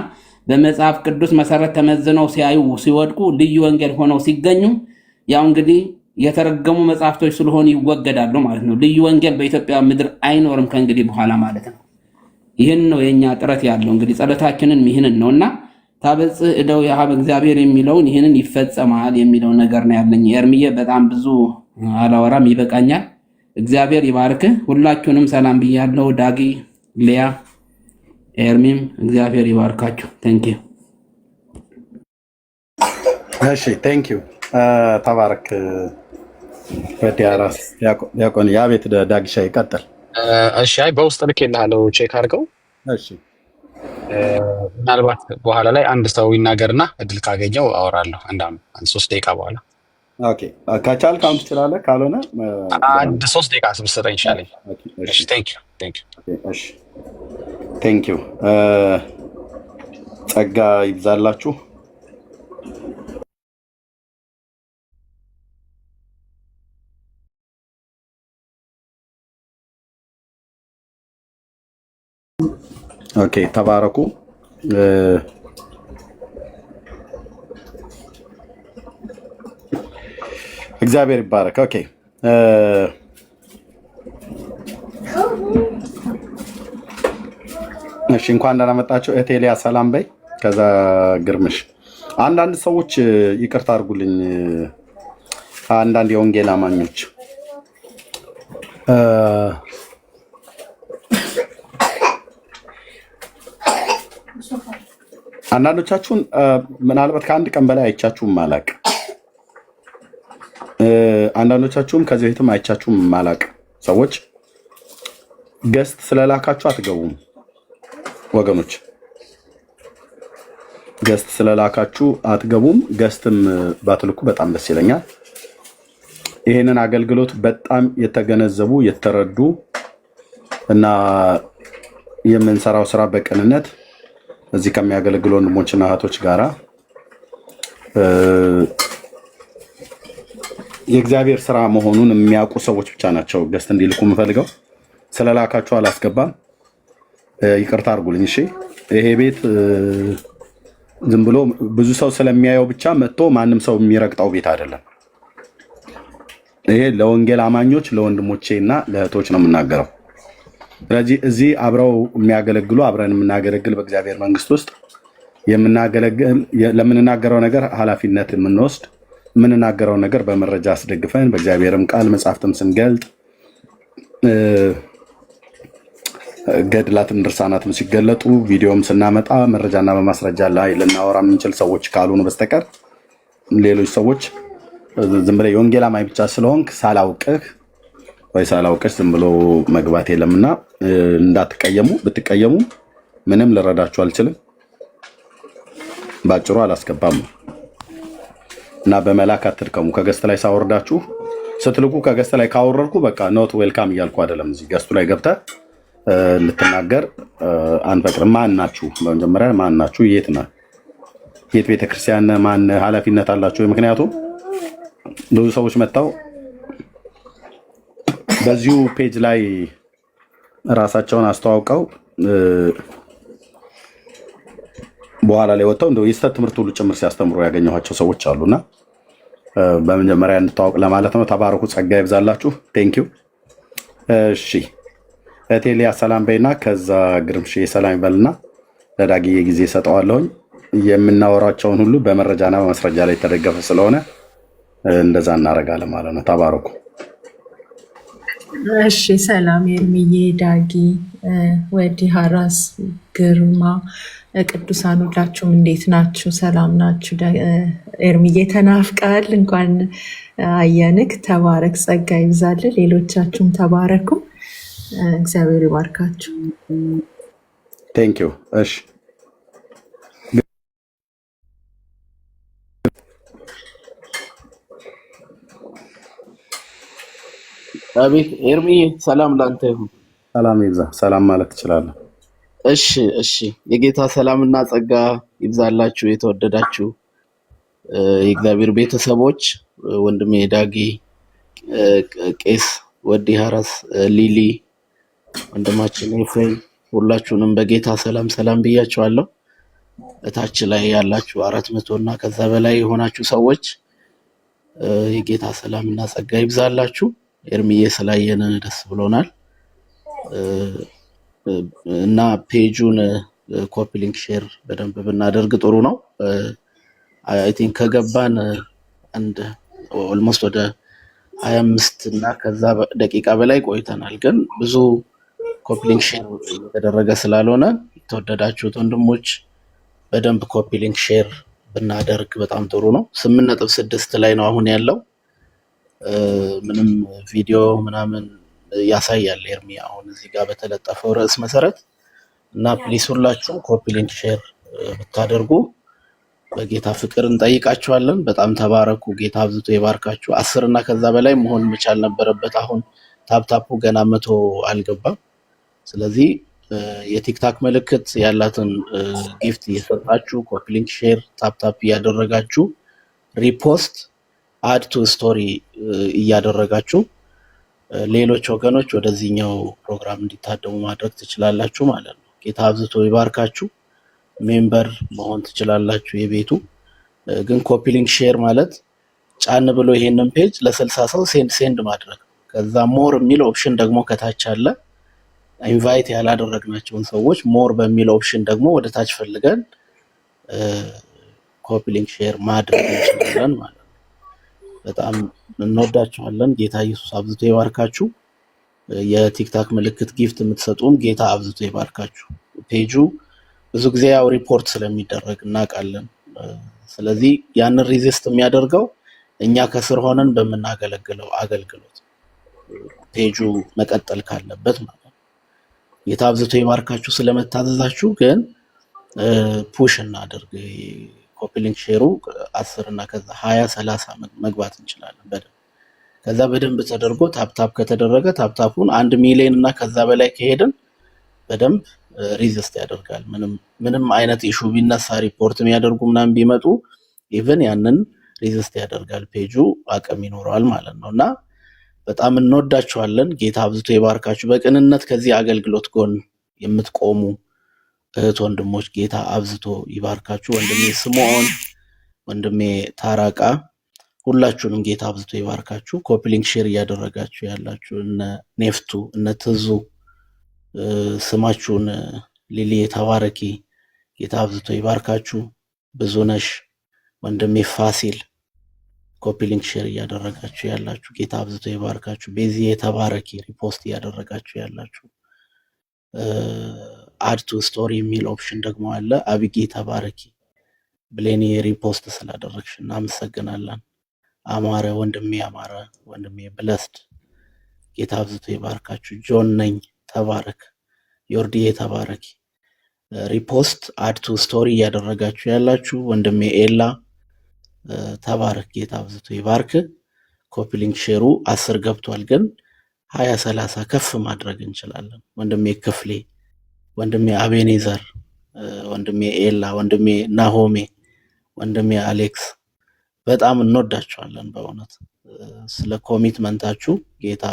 በመጽሐፍ ቅዱስ መሰረት ተመዝነው ሲወድቁ ልዩ ወንጌል ሆነው ሲገኙ ያው እንግዲህ የተረገሙ መጽሐፍቶች ስለሆኑ ይወገዳሉ ማለት ነው። ልዩ ወንጌል በኢትዮጵያ ምድር አይኖርም ከእንግዲህ በኋላ ማለት ነው። ይህን ነው የኛ ጥረት ያለው እንግዲህ ጸሎታችንን ይህንን ነውና ታበጽሕ እደዊሃ ኀበ እግዚአብሔር የሚለውን ይህንን ይፈጸማል የሚለው ነገር ነው ያለኝ። ኤርሚዬ በጣም ብዙ አላወራም፣ ይበቃኛል። እግዚአብሔር ይባርክህ። ሁላችሁንም ሰላም ብያለሁ። ዳጊ፣ ሊያ፣ ኤርሚም እግዚአብሔር ይባርካችሁ። ቴንክ ዩ። እሺ ቴንክ ዩ። ተባረክ። በዲያራስ ያቆን ያቤት ዳግሻ ይቀጥል። እሺ አይ በውስጥ ልኬልሃለሁ፣ ቼክ አድርገው። እሺ ምናልባት በኋላ ላይ አንድ ሰው ይናገርና እድል ካገኘው አወራለሁ። አንድ 3 ደቂቃ በኋላ ኦኬ። ከቻልክ አሁን ትችላለህ፣ ካልሆነ አንድ 3 ደቂቃ ብትሰጠኝ ይሻለኝ። እሺ ቴንክ ዩ። እሺ ቴንክ ዩ። ጸጋ ይብዛላችሁ። ኦኬ ተባረኩ። እግዚአብሔር ይባረክ። ኦኬ እሺ እንኳን ደህና መጣችሁ። ኤቴሊያ ሰላም በይ። ከዛ ግርምሽ አንዳንድ ሰዎች ይቅርታ አድርጉልኝ፣ አንዳንድ የወንጌል አማኞች አንዳንዶቻችሁን ምናልባት ከአንድ ቀን በላይ አይቻችሁም ማላቅ፣ አንዳንዶቻችሁም ከዚህ በፊትም አይቻችሁም ማላቅ ሰዎች ገስት ስለላካችሁ አትገቡም ወገኖች። ገስት ስለላካችሁ አትገቡም። ገስትም ባትልኩ በጣም ደስ ይለኛል። ይሄንን አገልግሎት በጣም የተገነዘቡ የተረዱ እና የምንሰራው ስራ በቅንነት እዚህ ከሚያገለግሉ ወንድሞችና እህቶች ጋራ የእግዚአብሔር ስራ መሆኑን የሚያውቁ ሰዎች ብቻ ናቸው ገስት እንዲልኩ የምፈልገው። ስለላካችሁ አላስገባም፣ ይቅርታ አድርጉልኝ። እሺ ይሄ ቤት ዝም ብሎ ብዙ ሰው ስለሚያየው ብቻ መጥቶ ማንም ሰው የሚረግጠው ቤት አይደለም። ይሄ ለወንጌል አማኞች ለወንድሞቼ እና ለእህቶች ነው የምናገረው። ስለዚህ እዚህ አብረው የሚያገለግሉ አብረን የምናገለግል በእግዚአብሔር መንግስት ውስጥ የምናገለግል ለምንናገረው ነገር ኃላፊነት የምንወስድ የምንናገረው ነገር በመረጃ አስደግፈን በእግዚአብሔርም ቃል መጽሐፍትም ስንገልጥ ገድላትም ድርሳናትም ሲገለጡ ቪዲዮም ስናመጣ መረጃና በማስረጃ ላይ ልናወራ የምንችል ሰዎች ካልሆኑ በስተቀር ሌሎች ሰዎች ዝም ብለህ የወንጌል አማኝ ብቻ ስለሆንክ ሳላውቅህ ወይ ሳላውቅሽ ዝም ብሎ መግባት የለምና እንዳትቀየሙ። ብትቀየሙ ምንም ልረዳችሁ አልችልም። ባጭሩ አላስገባም እና በመላክ አትድከሙ። ከገስት ላይ ሳወርዳችሁ ስትልቁ ከገስት ላይ ካወረድኩ በቃ ኖት ዌልካም እያልኩ አይደለም። እዚህ ገስቱ ላይ ገብተህ ልትናገር አንፈቅድም። ማን ናችሁ? በመጀመሪያ ማን ናችሁ? የት ነህ? የት ቤተክርስቲያን ማን ኃላፊነት አላችሁ? ምክንያቱም ብዙ ሰዎች መጣው በዚሁ ፔጅ ላይ ራሳቸውን አስተዋውቀው በኋላ ላይ ወጥተው እንደው የስተት ትምህርት ሁሉ ጭምር ሲያስተምሩ ያገኘኋቸው ሰዎች አሉና በመጀመሪያ እንድታወቅ ለማለት ነው። ተባረኩ፣ ጸጋ ይብዛላችሁ። ቴንክ ዩ። እሺ እቴሊያ ሰላም በይና ከዛ ግርምሽ ሰላም ይበልና ለዳጊዬ ጊዜ ሰጠዋለሁኝ። የምናወራቸውን ሁሉ በመረጃና በማስረጃ ላይ የተደገፈ ስለሆነ እንደዛ እናደርጋለን ማለት ነው። ተባረኩ። እሺ ሰላም ኤርሚዬ፣ ዳጊ፣ ወዲ፣ ሀራስ፣ ግርማ፣ ቅዱሳን ሁላችሁም እንዴት ናችሁ? ሰላም ናችሁ? ኤርሚዬ ተናፍቃል። እንኳን አየንክ። ተባረክ፣ ጸጋ ይብዛል። ሌሎቻችሁም ተባረኩ። እግዚአብሔር ይባርካችሁ። ቴንክ ዩ። እሺ አቤት ኤርሚ፣ ሰላም ላንተ ይሁን። ሰላም ይብዛ። ሰላም ማለት ትችላለህ። እሺ የጌታ ሰላምና ጸጋ ይብዛላችሁ። የተወደዳችሁ የእግዚአብሔር ቤተሰቦች፣ ወንድሜ ዳጊ፣ ቄስ ወዲ፣ ሀራስ፣ ሊሊ፣ ወንድማችን ኤፍሬም ሁላችሁንም በጌታ ሰላም ብያችኋለሁ። እታች ላይ ያላችሁ 400 እና ከዛ በላይ የሆናችሁ ሰዎች የጌታ ሰላምና ጸጋ ይብዛላችሁ። ኤርሚዬ ስላየን ደስ ብሎናል እና ፔጁን ኮፒ ሊንክ ሼር በደንብ ብናደርግ ጥሩ ነው። አይ ቲንክ ከገባን አንድ ኦልሞስት ወደ 25 እና ከዛ ደቂቃ በላይ ቆይተናል፣ ግን ብዙ ኮፒ ሊንክ ሼር የተደረገ ስላልሆነ የተወደዳችሁት ወንድሞች በደንብ ኮፒ ሊንክ ሼር ብናደርግ በጣም ጥሩ ነው። 8.6 ላይ ነው አሁን ያለው። ምንም ቪዲዮ ምናምን ያሳያል ኤርሚ አሁን እዚህ ጋር በተለጠፈው ርዕስ መሰረት እና ፕሊስ ሁላችሁም ኮፒ ሊንክ ሼር ብታደርጉ በጌታ ፍቅር እንጠይቃችኋለን። በጣም ተባረኩ። ጌታ አብዝቶ ይባርካችሁ። 10 እና ከዛ በላይ መሆን መቻል ነበረበት። አሁን ታፕታፑ ገና 100 አልገባም። ስለዚህ የቲክታክ ምልክት ያላትን ጊፍት እየሰጣችሁ ኮፒ ሊንክ ሼር ታፕታፕ እያደረጋችሁ ሪፖስት አድ ቱ ስቶሪ እያደረጋችሁ ሌሎች ወገኖች ወደዚህኛው ፕሮግራም እንዲታደሙ ማድረግ ትችላላችሁ ማለት ነው። ጌታ አብዝቶ ይባርካችሁ። ሜምበር መሆን ትችላላችሁ የቤቱ። ግን ኮፒ ሊንክ ሼር ማለት ጫን ብሎ ይሄንን ፔጅ ለ60 ሰው ሴንድ ማድረግ። ከዛ ሞር የሚል ኦፕሽን ደግሞ ከታች አለ። ኢንቫይት ያላደረግናቸውን ሰዎች ሞር በሚል ኦፕሽን ደግሞ ወደ ታች ፈልገን ኮፒ ሊንክ ሼር ማድረግ እንችላለን ማለት ነው። በጣም እንወዳችኋለን። ጌታ ኢየሱስ አብዝቶ ይባርካችሁ። የቲክታክ ምልክት ጊፍት የምትሰጡም ጌታ አብዝቶ ይባርካችሁ። ፔጁ ብዙ ጊዜ ያው ሪፖርት ስለሚደረግ እናውቃለን። ስለዚህ ያንን ሪዚስት የሚያደርገው እኛ ከስር ሆነን በምናገለግለው አገልግሎት ፔጁ መቀጠል ካለበት ማለት ነው። ጌታ አብዝቶ ይባርካችሁ ስለመታዘዛችሁ። ግን ፑሽ እናድርግ። ኮፒ ሊንክ ሼሩ 10 እና ከዛ 20 30 መግባት እንችላለን በደንብ። ከዛ በደንብ ተደርጎ ታፕታፕ ከተደረገ ታፕታፑን 1 ሚሊዮን እና ከዛ በላይ ከሄድን በደንብ ሪዚስት ያደርጋል። ምንም አይነት ኢሹ ቢነሳ ሪፖርት የሚያደርጉ ምናምን ቢመጡ ኢቭን ያንን ሪዚስት ያደርጋል። ፔጁ አቅም ይኖረዋል ማለት ነው። እና በጣም እንወዳችኋለን። ጌታ አብዝቶ ይባርካችሁ። በቅንነት ከዚህ አገልግሎት ጎን የምትቆሙ እህት ወንድሞች ጌታ አብዝቶ ይባርካችሁ። ወንድሜ ስምዖን፣ ወንድሜ ታራቃ፣ ሁላችሁንም ጌታ አብዝቶ ይባርካችሁ። ኮፒሊንክ ሼር እያደረጋችሁ ያላችሁ እነ ኔፍቱ፣ እነ ትዙ፣ ስማችሁን ሊሊ ተባረኪ፣ ጌታ አብዝቶ ይባርካችሁ። ብዙነሽ፣ ወንድሜ ፋሲል ኮፒሊንክ ሼር እያደረጋችሁ ያላችሁ ጌታ አብዝቶ ይባርካችሁ። ቤዚ ተባረኪ፣ ሪፖስት እያደረጋችሁ ያላችሁ አድ ቱ ስቶሪ የሚል ኦፕሽን ደግሞ አለ። አቢጌ ተባረኪ፣ ብሌኒ ሪፖስት ስላደረግሽ እናመሰግናለን። አማረ ወንድሜ፣ አማረ ወንድሜ ብለስድ፣ ጌታ አብዝቶ ይባርካችሁ። ጆን ነኝ ተባረክ፣ ዮርዲዬ ተባረኪ። ሪፖስት አድ ቱ ስቶሪ እያደረጋችሁ ያላችሁ ወንድሜ ኤላ ተባረክ፣ ጌታ አብዝቶ ይባርክ። ኮፒ ሊንክ ሼሩ 10 ገብቷል፣ ግን 20 30 ከፍ ማድረግ እንችላለን። ወንድሜ ክፍሌ፣ ወንድሜ አቤኔዘር፣ ወንድሜ ኤላ፣ ወንድሜ ናሆሜ፣ ወንድሜ አሌክስ በጣም እንወዳችኋለን። በእውነት ስለ ኮሚትመንታችሁ ጌታ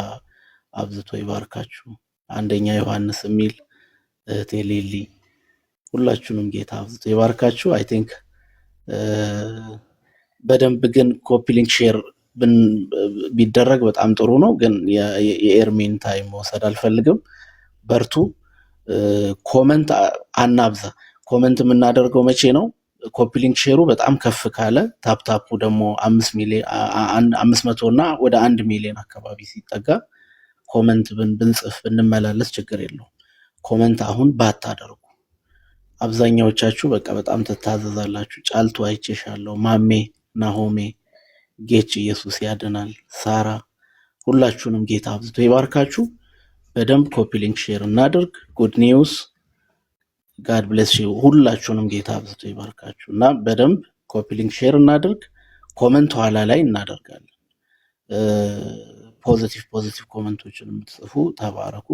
አብዝቶ ይባርካችሁ። አንደኛ ዮሐንስ የሚል እህቴ ሊሊ፣ ሁላችሁንም ጌታ አብዝቶ ይባርካችሁ። አይ ቲንክ በደንብ ግን ኮፒ ሊንክ ሼር ቢደረግ በጣም ጥሩ ነው። ግን የኤርሚን ታይም መውሰድ አልፈልግም። በርቱ። ኮመንት አናብዛ። ኮመንት የምናደርገው መቼ ነው? ኮፒ ሊንክ ሼሩ በጣም ከፍ ካለ ታፕታፑ ደግሞ 500 እና ወደ 1 ሚሊዮን አካባቢ ሲጠጋ ኮመንት ብንጽፍ ብንመላለስ ችግር የለውም። ኮመንት አሁን ባታደርጉ። አብዛኛዎቻችሁ በቃ በጣም ትታዘዛላችሁ። ጫልቱ አይቼሻለሁ፣ ማሜ፣ ናሆሜ፣ ጌች፣ ኢየሱስ ያድናል፣ ሳራ፣ ሁላችሁንም ጌታ አብዝቶ ይባርካችሁ። በደንብ ኮፒ ሊንክ ሼር እናድርግ። ጉድ ኒውስ፣ ጋድ ብሌስ ዩ። ሁላችሁንም ጌታ አብዝቶ ይባርካችሁ እና በደንብ ኮፒ ሊንክ ሼር እናድርግ። ኮመንት ኋላ ላይ እናደርጋለን። ፖዚቲቭ ኮመንቶችን የምትጽፉ ተባረኩ።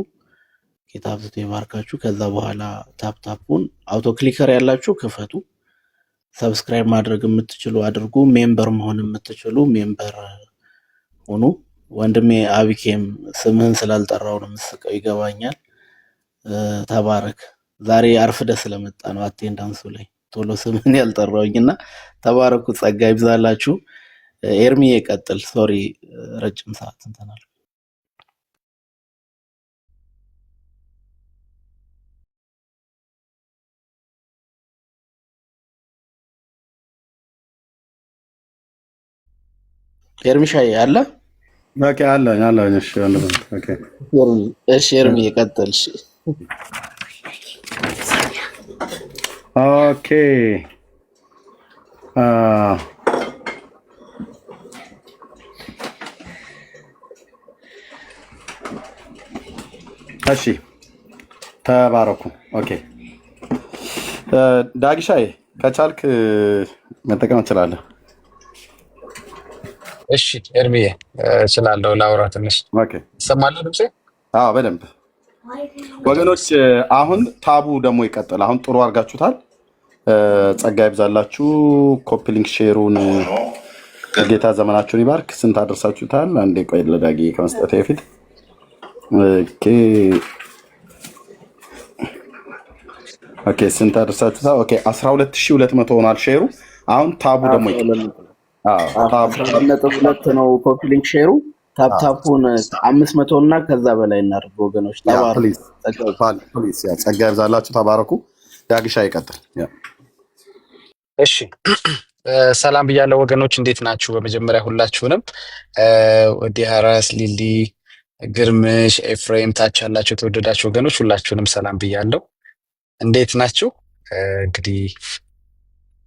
ጌታ አብዝቶ ይባርካችሁ። ከዛ በኋላ ታፕታፑን አውቶ ክሊከር ያላችሁ ክፈቱ። ሰብስክራይብ ማድረግ የምትችሉ አድርጉ። ሜምበር መሆን የምትችሉ ሜምበር ሆኑ። ወንድሜ አቢኬም ስምህን ስላልጠራው ነው የምትስቀው፣ ይገባኛል። ተባረክ። ዛሬ አርፍደ ስለመጣ ነው አቴንዳንሱ ላይ ቶሎ ስምህን ያልጠራውኝና ተባረኩ። ጸጋ ይብዛላችሁ። ኤርሚ ይቀጥል። ሶሪ ረጅም ሰዓት እንተናል። ኤርሚሻዬ አለ? ኦኬ፣ አለኝ። እሺ ወንድም፣ ኦኬ፣ እሺ ኤርሚ ይቀጥል። እሺ ኦኬ። እሺ ተባረኩ። ኦኬ ዳጊሻዬ ከቻልክ መጠቀም ትችላለህ። እሺ ኤርሚዬ እችላለሁ። ላውራ ትንሽ ኦኬ። ይሰማል ድምጼ? አዎ በደንብ ወገኖች። አሁን ታቡ ደግሞ ይቀጥል። አሁን ጥሩ አድርጋችሁታል። ጸጋ ይብዛላችሁ። ኮፒ ሊንክ ሼሩን ጌታ ዘመናችሁን ይባርክ። ስንት አደርሳችሁታል? አንዴ ቆይ ለዳጊ ከመስጠት በፊት ኦኬ ስንት አደርሳችሁታል? ኦኬ 12200 ሆኗል ሼሩ። አሁን ታቡ ደግሞ ይቀጥል። ሁለት ነው ኮፒ ሊንክ ሼሩ። ታፕታፑን 500 እና ከዛ በላይ እናድርግ ወገኖች። ጸጋ ይብዛላችሁ። ተባረኩ። ዳግሻ ይቀጥል። እሺ ሰላም ብያለሁ ወገኖች፣ እንዴት ናችሁ? በመጀመሪያ ሁላችሁንም ወዲ ሀራስ፣ ሊሊ፣ ግርምሽ፣ ኤፍሬም ታች ያላችሁ የተወደዳችሁ ወገኖች ሁላችሁንም ሰላም ብያለሁ። እንዴት ናችሁ? እንግዲህ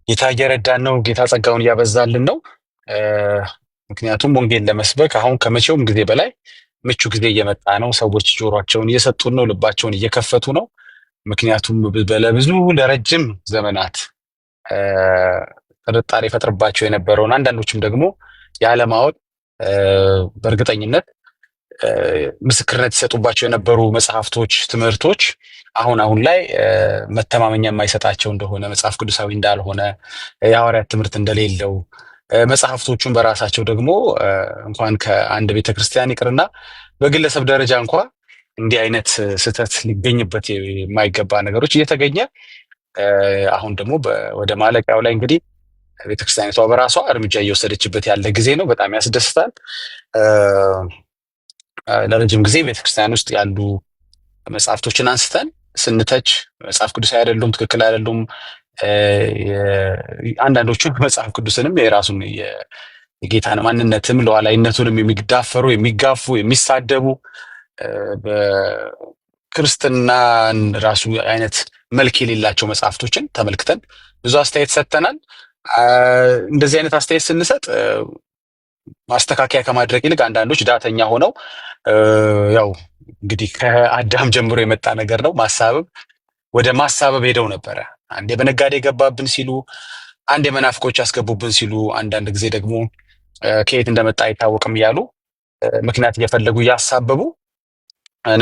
ጌታ እየረዳን ነው። ጌታ ጸጋውን እያበዛልን ነው። ምክንያቱም ወንጌል ለመስበክ አሁን ከመቼውም ጊዜ በላይ ምቹ ጊዜ እየመጣ ነው። ሰዎች ጆሮአቸውን እየሰጡን ነው፣ ልባቸውን እየከፈቱ ነው። ምክንያቱም ለብዙ ለረጅም ዘመናት ጥርጣሬ ፈጥርባቸው የነበረውን አንዳንዶችም ደግሞ ያለማወቅ በእርግጠኝነት ምስክርነት ይሰጡባቸው የነበሩ መጽሐፍቶች፣ ትምህርቶች አሁን ላይ መተማመኛ የማይሰጣቸው እንደሆነ፣ መጽሐፍ ቅዱሳዊ እንዳልሆነ፣ የሐዋርያት ትምህርት እንደሌለው መጽሐፍቶቹን በራሳቸው ደግሞ እንኳን ከአንድ ቤተክርስቲያን ይቅርና በግለሰብ ደረጃ እንኳ እንዲህ አይነት ስህተት ሊገኝበት የማይገባ ነገሮች እየተገኘ አሁን ደግሞ ወደ ማለቂያው ላይ እንግዲህ ቤተክርስቲያኒቷ በራሷ እርምጃ እየወሰደችበት ያለ ጊዜ ነው። በጣም ያስደስታል። ለረጅም ጊዜ ቤተክርስቲያን ውስጥ ያሉ መጽሐፍቶችን አንስተን ስንተች መጽሐፍ ቅዱሳዊ አይደሉም፣ ትክክል አይደሉም፣ አንዳንዶቹን መጽሐፍ ቅዱስንም የራሱን የጌታን ማንነትም ሉዓላዊነቱንም የሚዳፈሩ የሚጋፉ የሚሳደቡ በክርስትናን ራሱ አይነት መልክ የሌላቸው መጽሐፍቶችን ተመልክተን ብዙ አስተያየት ሰጥተናል። እንደዚህ አይነት አስተያየት ስንሰጥ ማስተካከያ ከማድረግ ይልቅ አንዳንዶች ዳተኛ ሆነው ያው እንግዲህ ከአዳም ጀምሮ የመጣ ነገር ነው፣ ማሳበብ ወደ ማሳበብ ሄደው ነበረ። አንዴ በነጋዴ ገባብን ሲሉ፣ አንዴ መናፍቆች ያስገቡብን ሲሉ፣ አንዳንድ ጊዜ ደግሞ ከየት እንደመጣ አይታወቅም እያሉ ምክንያት እየፈለጉ እያሳበቡ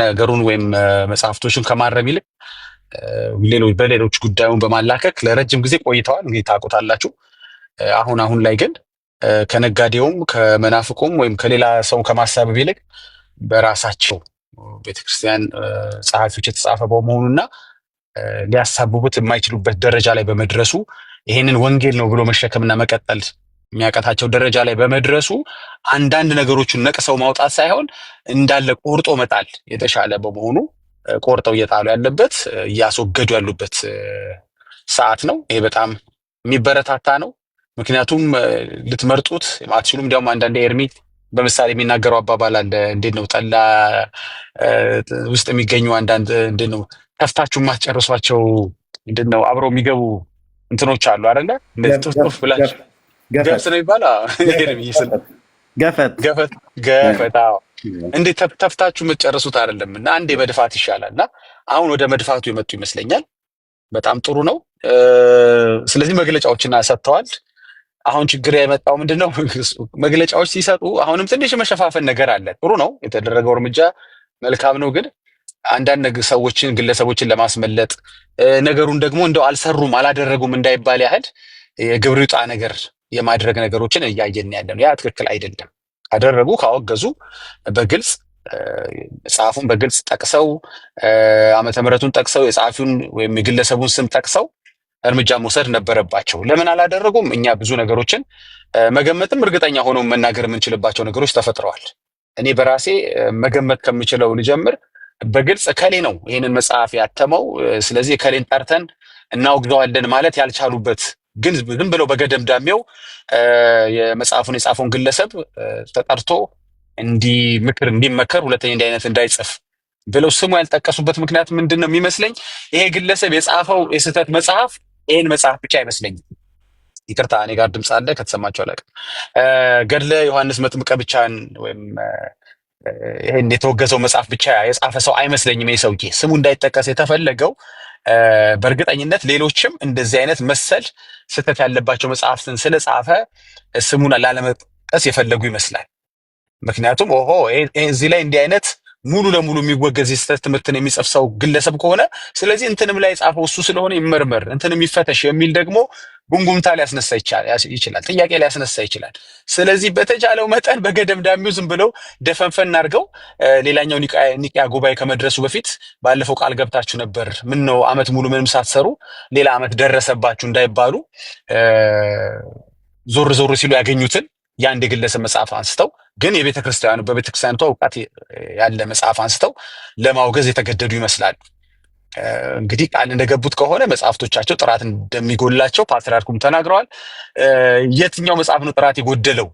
ነገሩን ወይም መጽሐፍቶችን ከማረም ይልቅ በሌሎች ጉዳዩን በማላከክ ለረጅም ጊዜ ቆይተዋል። እንግዲህ ታውቁታላችሁ። አሁን ላይ ግን ከነጋዴውም ከመናፍቁም ወይም ከሌላ ሰው ከማሳበብ ይልቅ በራሳቸው ቤተክርስቲያን ጸሐፊዎች የተጻፈ በመሆኑና ሊያሳብቡት የማይችሉበት ደረጃ ላይ በመድረሱ ይሄንን ወንጌል ነው ብሎ መሸከምና መቀጠል የሚያቀታቸው ደረጃ ላይ በመድረሱ አንዳንድ ነገሮችን ነቅሰው ማውጣት ሳይሆን እንዳለ ቆርጦ መጣል የተሻለ በመሆኑ ቆርጠው እየጣሉ ያለበት እያስወገዱ ያሉበት ሰዓት ነው። ይሄ በጣም የሚበረታታ ነው። ምክንያቱም ልትመርጡት አትችሉም። እንዲያውም አንዳንድ ኤርሚ በምሳሌ የሚናገረው አባባል አለ። እንዴት ነው ጠላ ውስጥ የሚገኙ አንዳንድ እንዴት ነው ተፍታችሁ ማትጨርሷቸው ምንድን ነው አብረው የሚገቡ እንትኖች አሉ አይደለ? እንደዚህ ጥፍጥፍ ብላችሁ ገብስ ነው ይባላል። ገፈት እንዴት ተፍታችሁ የምትጨርሱት አይደለም። እና አንዴ መድፋት ይሻላል። እና አሁን ወደ መድፋቱ የመጡ ይመስለኛል። በጣም ጥሩ ነው። ስለዚህ መግለጫዎችን ሰጥተዋል። አሁን ችግር የመጣው ምንድን ነው? መግለጫዎች ሲሰጡ አሁንም ትንሽ የመሸፋፈን ነገር አለ። ጥሩ ነው የተደረገው እርምጃ መልካም ነው። ግን አንዳንድ ግለሰቦችን ለማስመለጥ ነገሩን ደግሞ እንደው አልሰሩም አላደረጉም እንዳይባል ያህል የግብር ይውጣ ነገር የማድረግ ነገሮችን እያየን ያለ ነው። ያ ትክክል አይደለም። ካደረጉ ካወገዙ በግልጽ መጽሐፉን በግልጽ ጠቅሰው ዓመተ ምሕረቱን ጠቅሰው የጸሐፊውን ወይም የግለሰቡን ስም ጠቅሰው እርምጃ መውሰድ ነበረባቸው። ለምን አላደረጉም? እኛ ብዙ ነገሮችን መገመትም እርግጠኛ ሆኖ መናገር የምንችልባቸው ነገሮች ተፈጥረዋል። እኔ በራሴ መገመት ከምችለው ልጀምር። በግልጽ እከሌ ነው ይህንን መጽሐፍ ያተመው፣ ስለዚህ እከሌን ጠርተን እናወግዘዋለን ማለት ያልቻሉበት ግን ዝም ብለው በገደምዳሜው የመጽሐፉን የጻፈውን ግለሰብ ተጠርቶ ምክር እንዲመከር ሁለተኛ እንዲህ አይነት እንዳይጽፍ ብለው ስሙ ያልጠቀሱበት ምክንያት ምንድን ነው የሚመስለኝ? ይሄ ግለሰብ የጻፈው የስህተት መጽሐፍ ይሄን መጽሐፍ ብቻ አይመስለኝም። ይቅርታ እኔ ጋር ድምፅ አለ ከተሰማቸው አላውቅም። ገድለ ዮሐንስ መጥምቀ ብቻን ወይም ይሄን የተወገዘው መጽሐፍ ብቻ የጻፈ ሰው አይመስለኝም። ይሄ ሰውዬ ስሙ እንዳይጠቀስ የተፈለገው በእርግጠኝነት ሌሎችም እንደዚህ አይነት መሰል ስህተት ያለባቸው መጽሐፍትን ስለጻፈ ስሙን ላለመጥቀስ የፈለጉ ይመስላል። ምክንያቱም እዚህ ላይ እንዲህ አይነት ሙሉ ለሙሉ የሚወገዝ የስህተት ትምህርትን የሚጽፍ ሰው ግለሰብ ከሆነ ስለዚህ እንትንም ላይ የጻፈው እሱ ስለሆነ ይመርመር፣ እንትንም ይፈተሽ የሚል ደግሞ ጉምጉምታ ሊያስነሳ ይችላል፣ ጥያቄ ሊያስነሳ ይችላል። ስለዚህ በተቻለው መጠን በገደምዳሚው ዝም ብለው ደፈንፈን አድርገው ሌላኛው ኒቂያ ጉባኤ ከመድረሱ በፊት ባለፈው ቃል ገብታችሁ ነበር፣ ምን ነው ዓመት ሙሉ ምንም ሳትሰሩ ሌላ ዓመት ደረሰባችሁ እንዳይባሉ ዞር ዞር ሲሉ ያገኙትን የአንድ የግለሰብ መጽሐፍ አንስተው ግን በቤተክርስቲያኒቷ እውቀት ያለ መጽሐፍ አንስተው ለማውገዝ የተገደዱ ይመስላል። እንግዲህ ቃል እንደገቡት ከሆነ መጽሐፍቶቻቸው ጥራት እንደሚጎላቸው ፓትርያርኩም ተናግረዋል። የትኛው መጽሐፍ ነው ጥራት የጎደለው?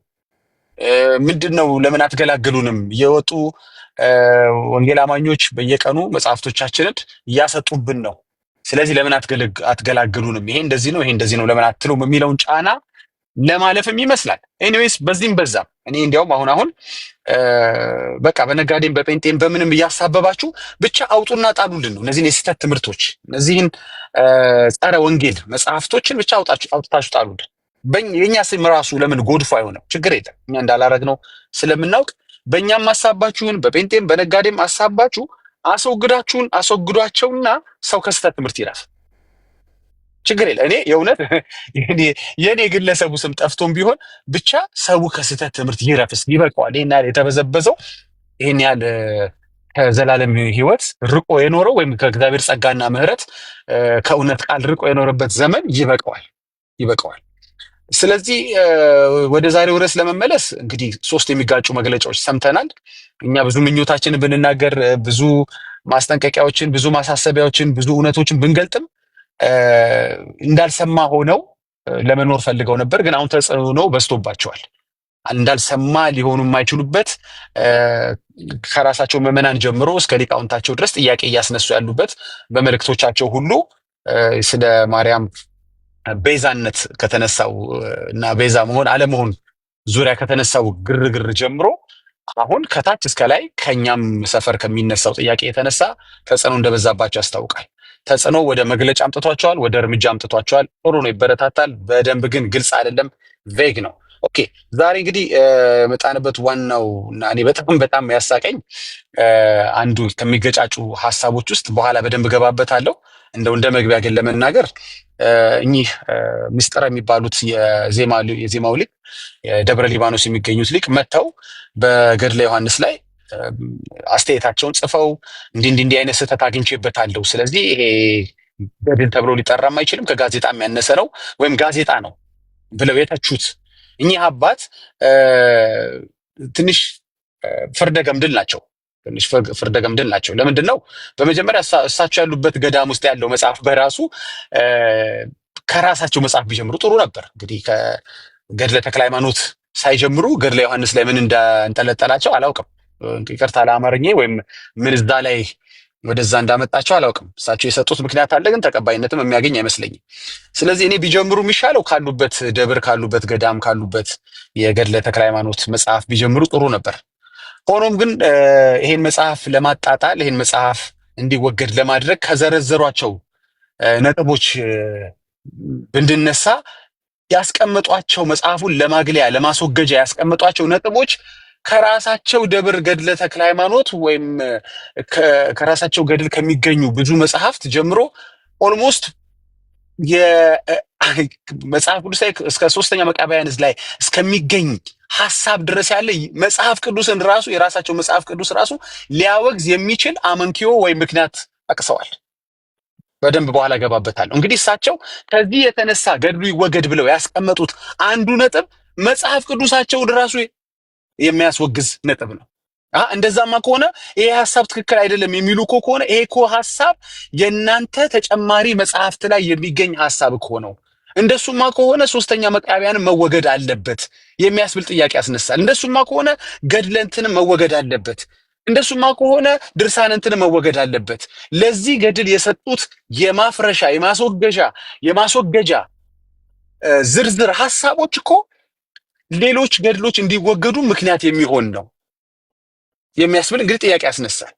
ምንድን ነው? ለምን አትገላግሉንም? የወጡ ወንጌል አማኞች በየቀኑ መጽሐፍቶቻችንን እያሰጡብን ነው። ስለዚህ ለምን አትገላግሉንም? ይሄ እንደዚህ ነው፣ ይሄ እንደዚህ ነው ለምን አትሉም የሚለውን ጫና ለማለፍም ይመስላል። ኤኒዌይስ በዚህም በዛም እኔ እንዲያውም አሁን በቃ በነጋዴም በጴንጤም በምንም እያሳበባችሁ ብቻ አውጡና ጣሉልን ነው። እነዚህን የስህተት ትምህርቶች እነዚህን ጸረ ወንጌል መጽሐፍቶችን ብቻ አውጥታችሁ ጣሉልን። የእኛ ስም ራሱ ለምን ጎድፎ አይሆንም? ችግር የለም እኛ እንዳላረግነው ስለምናውቅ በእኛም አሳባችሁን በጴንጤም በነጋዴም አሳባችሁ አስወግዷቸውና ሰው ከስህተት ትምህርት ይራፍ። ችግር የለ። እኔ የእውነት የእኔ ግለሰቡ ስም ጠፍቶም ቢሆን ብቻ ሰው ከስህተት ትምህርት ይረፍስ፣ ይበቃዋል። ይህን ያህል የተበዘበዘው ይህን ያህል ከዘላለም ሕይወት ርቆ የኖረው ወይም ከእግዚአብሔር ጸጋና ምሕረት ከእውነት ቃል ርቆ የኖረበት ዘመን ይበቃዋል። ስለዚህ ወደ ዛሬው ርዕስ ለመመለስ እንግዲህ 3 የሚጋጩ መግለጫዎች ሰምተናል። እኛ ብዙ ምኞታችንን ብንናገር፣ ብዙ ማስጠንቀቂያዎችን፣ ብዙ ማሳሰቢያዎችን፣ ብዙ እውነቶችን ብንገልጥም እንዳልሰማ ሆነው ለመኖር ፈልገው ነበር። ግን አሁን ተጽዕኖ በዝቶባቸዋል። እንዳልሰማ ሊሆኑ የማይችሉበት ከራሳቸው ምዕመናን ጀምሮ እስከ ሊቃውንታቸው ድረስ ጥያቄ እያስነሱ ያሉበት በመልእክቶቻቸው ሁሉ ስለ ማርያም ቤዛነት ከተነሳው እና ቤዛ መሆን አለመሆን ዙሪያ ከተነሳው ግርግር ጀምሮ አሁን ከታች እስከ ላይ ከኛም ሰፈር ከሚነሳው ጥያቄ የተነሳ ተጽዕኖ እንደበዛባቸው ያስታውቃል። ተጽዕኖ ወደ መግለጫ አምጥቷቸዋል፣ ወደ እርምጃ አምጥቷቸዋል። ጥሩ ነው፣ ይበረታታል። በደንብ ግን ግልጽ አይደለም፣ ቬግ ነው። ኦኬ ዛሬ እንግዲህ መጣንበት ዋናው እና እኔ በጣም ያሳቀኝ አንዱ ከሚገጫጩ ሀሳቦች ውስጥ በኋላ በደንብ ገባበታለሁ። እንደ መግቢያ ግን ለመናገር እኚህ ምስጢር የሚባሉት የዜማው ሊቅ የደብረ ሊባኖስ የሚገኙት ሊቅ መጥተው በገድለ ዮሐንስ ላይ አስተያየታቸውን ጽፈው እንዲህ አይነት ስህተት አግኝቼበታለሁ፣ ስለዚህ ይሄ ገድል ተብሎ ሊጠራም አይችልም፣ ከጋዜጣ የሚያነሰ ነው ወይም ጋዜጣ ነው ብለው የተቹት እኚህ አባት ትንሽ ፍርደ ገምድል ናቸው። ለምንድን ነው? በመጀመሪያ እሳቸው ያሉበት ገዳም ውስጥ ያለው መጽሐፍ በራሱ ከራሳቸው መጽሐፍ ቢጀምሩ ጥሩ ነበር። እንግዲህ ከገድለ ተክለ ሃይማኖት ሳይጀምሩ ገድለ ዮሐንስ ላይ ምን እንዳንጠለጠላቸው አላውቅም። ይቅርታ ለአማርኛ ወይም ምን እዛ ላይ ወደዛ እንዳመጣቸው አላውቅም። እሳቸው የሰጡት ምክንያት አለ፣ ግን ተቀባይነትም የሚያገኝ አይመስለኝም። ስለዚህ እኔ ቢጀምሩ የሚሻለው ካሉበት ደብር፣ ካሉበት ገዳም፣ ካሉበት የገድለ ተክለ ሃይማኖት መጽሐፍ ቢጀምሩ ጥሩ ነበር። ሆኖም ግን ይሄን መጽሐፍ ለማጣጣል ይሄን መጽሐፍ እንዲወገድ ለማድረግ ከዘረዘሯቸው ነጥቦች ብንድነሳ ያስቀመጧቸው መጽሐፉን ለማግለያ ለማስወገጃ ያስቀመጧቸው ነጥቦች ከራሳቸው ደብር ገድለ ተክለ ሃይማኖት ወይም ከራሳቸው ገድል ከሚገኙ ብዙ መጽሐፍት ጀምሮ ኦልሞስት መጽሐፍ ቅዱስ ላይ እስከ 3ኛ መቃብያን ላይ እስከሚገኝ ሐሳብ ድረስ ያለ መጽሐፍ ቅዱስን ራሱ የራሳቸው መጽሐፍ ቅዱስ ራሱ ሊያወግዝ የሚችል አመንኪዮ ወይም ምክንያት ጠቅሰዋል። በደንብ በኋላ ገባበታለሁ። እንግዲህ እሳቸው ከዚህ የተነሳ ገድሉ ይወገድ ብለው ያስቀመጡት አንዱ ነጥብ መጽሐፍ ቅዱሳቸውን ራሱ የሚያስወግዝ ነጥብ ነው። እንደዛማ ከሆነ ይሄ ሐሳብ ትክክል አይደለም የሚሉ ከሆነ ይሄ ሐሳብ የእናንተ ተጨማሪ መጽሐፍት ላይ የሚገኝ ሐሳብ ነው። እንደሱማ ከሆነ 3ኛ መቃብያን መወገድ አለበት የሚያስብል ጥያቄ ያስነሳል። እንደሱማ ከሆነ ገድለ እንትንም መወገድ አለበት። እንደሱማ ከሆነ ድርሳነ እንትንም መወገድ አለበት። ለዚህ ገድል የሰጡት የማፍረሻ የማስወገጃ ዝርዝር ሐሳቦች እኮ ሌሎች ገድሎች እንዲወገዱ ምክንያት የሚሆን ነው የሚያስብል እንግዲህ ጥያቄ ያስነሳል።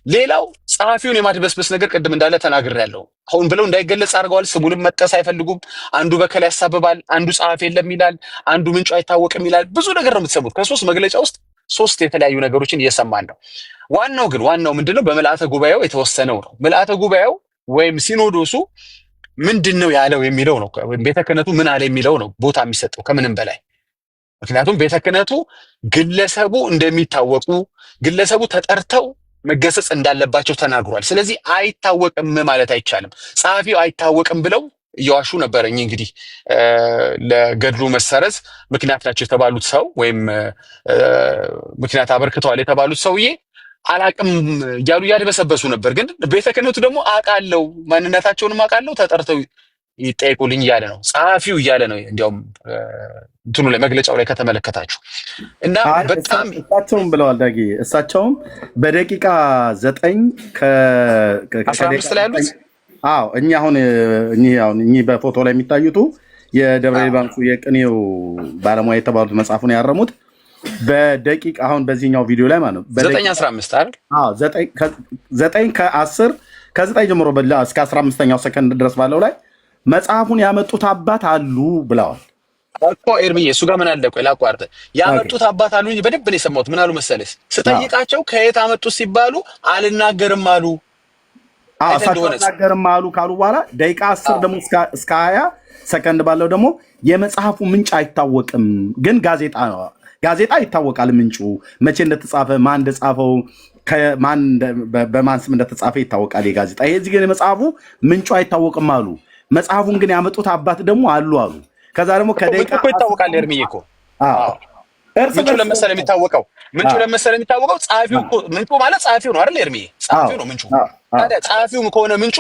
ሌላው ጸሐፊውን የማድበስበስ ነገር ቅድም እንዳለ ተናግሬያለሁ። አሁን ብለው እንዳይገለጽ አድርገዋል። ስሙንም መጥቀስ አይፈልጉም። አንዱ በከላይ ያሳብባል፣ አንዱ ጸሐፊ የለም ይላል፣ አንዱ ምንጩ አይታወቅም ይላል። ብዙ ነገር ነው የምትሰሙት። ከ3 መግለጫ ውስጥ 3 የተለያዩ ነገሮችን እየሰማን ነው። ዋናው ምንድነው? በምልአተ ጉባኤው የተወሰነው ነው። ምልአተ ጉባኤው ወይም ሲኖዶሱ ምንድነው ያለው የሚለው ነው። ወይም ቤተ ክህነቱ ምን አለ የሚለው ነው ቦታ የሚሰጠው ከምንም በላይ። ምክንያቱም ቤተ ክህነቱ ግለሰቡ እንደሚታወቁ ግለሰቡ ተጠርተው መገሰጽ እንዳለባቸው ተናግሯል። ስለዚህ አይታወቅም ማለት አይቻልም። ጸሐፊው አይታወቅም ብለው እየዋሹ ነበር። እንግዲህ ለገድሉ መሰረዝ ምክንያት ናቸው የተባሉት ሰው ወይም ምክንያት አበርክተዋል የተባሉት ሰውዬ አላቅም እያሉ እያድበሰበሱ ነበር። ግን ቤተ ክህነቱ ደግሞ አውቃለሁ፣ ማንነታቸውንም አውቃለሁ፣ ተጠርተው ይጠይቁልኝ እያለ ነው። ጸሐፊው እያለ ነው። እንዲያውም እንትኑ ላይ መግለጫው ላይ ከተመለከታችሁ እና በጣም እሳቸውም ብለዋል ዳጊ። እሳቸውም በደቂቃ 9 ከ15 ላይ ያሉት እኚህ በፎቶ ላይ የሚታዩቱ የደብረ ሊባኖሱ የቅኔው ባለሙያ የተባሉት መጽሐፉን ያረሙት በደቂቃ አሁን በዚህኛው ቪዲዮ ላይ ማለት ነው 9:15 አይደል? አዎ 9 ከ9 ጀምሮ እስከ 15ኛው ሰከንድ ድረስ ባለው ላይ መጽሐፉን ያመጡት አባት አሉ ብለዋል እኮ ኤርሚዬ። እሱ ጋር ምን አለ? ቆይ ላቋርጥ። ያመጡት አባት አሉ እንጂ በደንብ ነው የሰማሁት። ምን አሉ መሰለህ? ስጠይቃቸው ከየት አመጡት ሲባሉ አልናገርም አሉ። አልናገርም አሉ ካሉ በኋላ ደቂቃ 10 ደግሞ እስከ 20 ሰከንድ ባለው ደግሞ የመጽሐፉ ምንጭ አይታወቅም፣ ግን ጋዜጣ ይታወቃል። ምንጩ መቼ እንደተጻፈ ማን እንደጻፈው በማን ስም እንደተጻፈ ይታወቃል የጋዜጣ። ይሄ ግን የመጽሐፉ ምንጩ አይታወቅም አሉ። መጽሐፉን ግን ያመጡት አባት ደግሞ አሉ። ከዛ ደግሞ ከደቂቃ ይታወቃል። ኤርሚዬ እኮ ምንጩ ለመሰለ የሚታወቀው ጸሐፊው እኮ ምንጩ ማለት ጸሐፊው ነው አይደል? ኤርሚዬ ጸሐፊው ነው ምንጩ። ታዲያ ጸሐፊው ከሆነ ምንጩ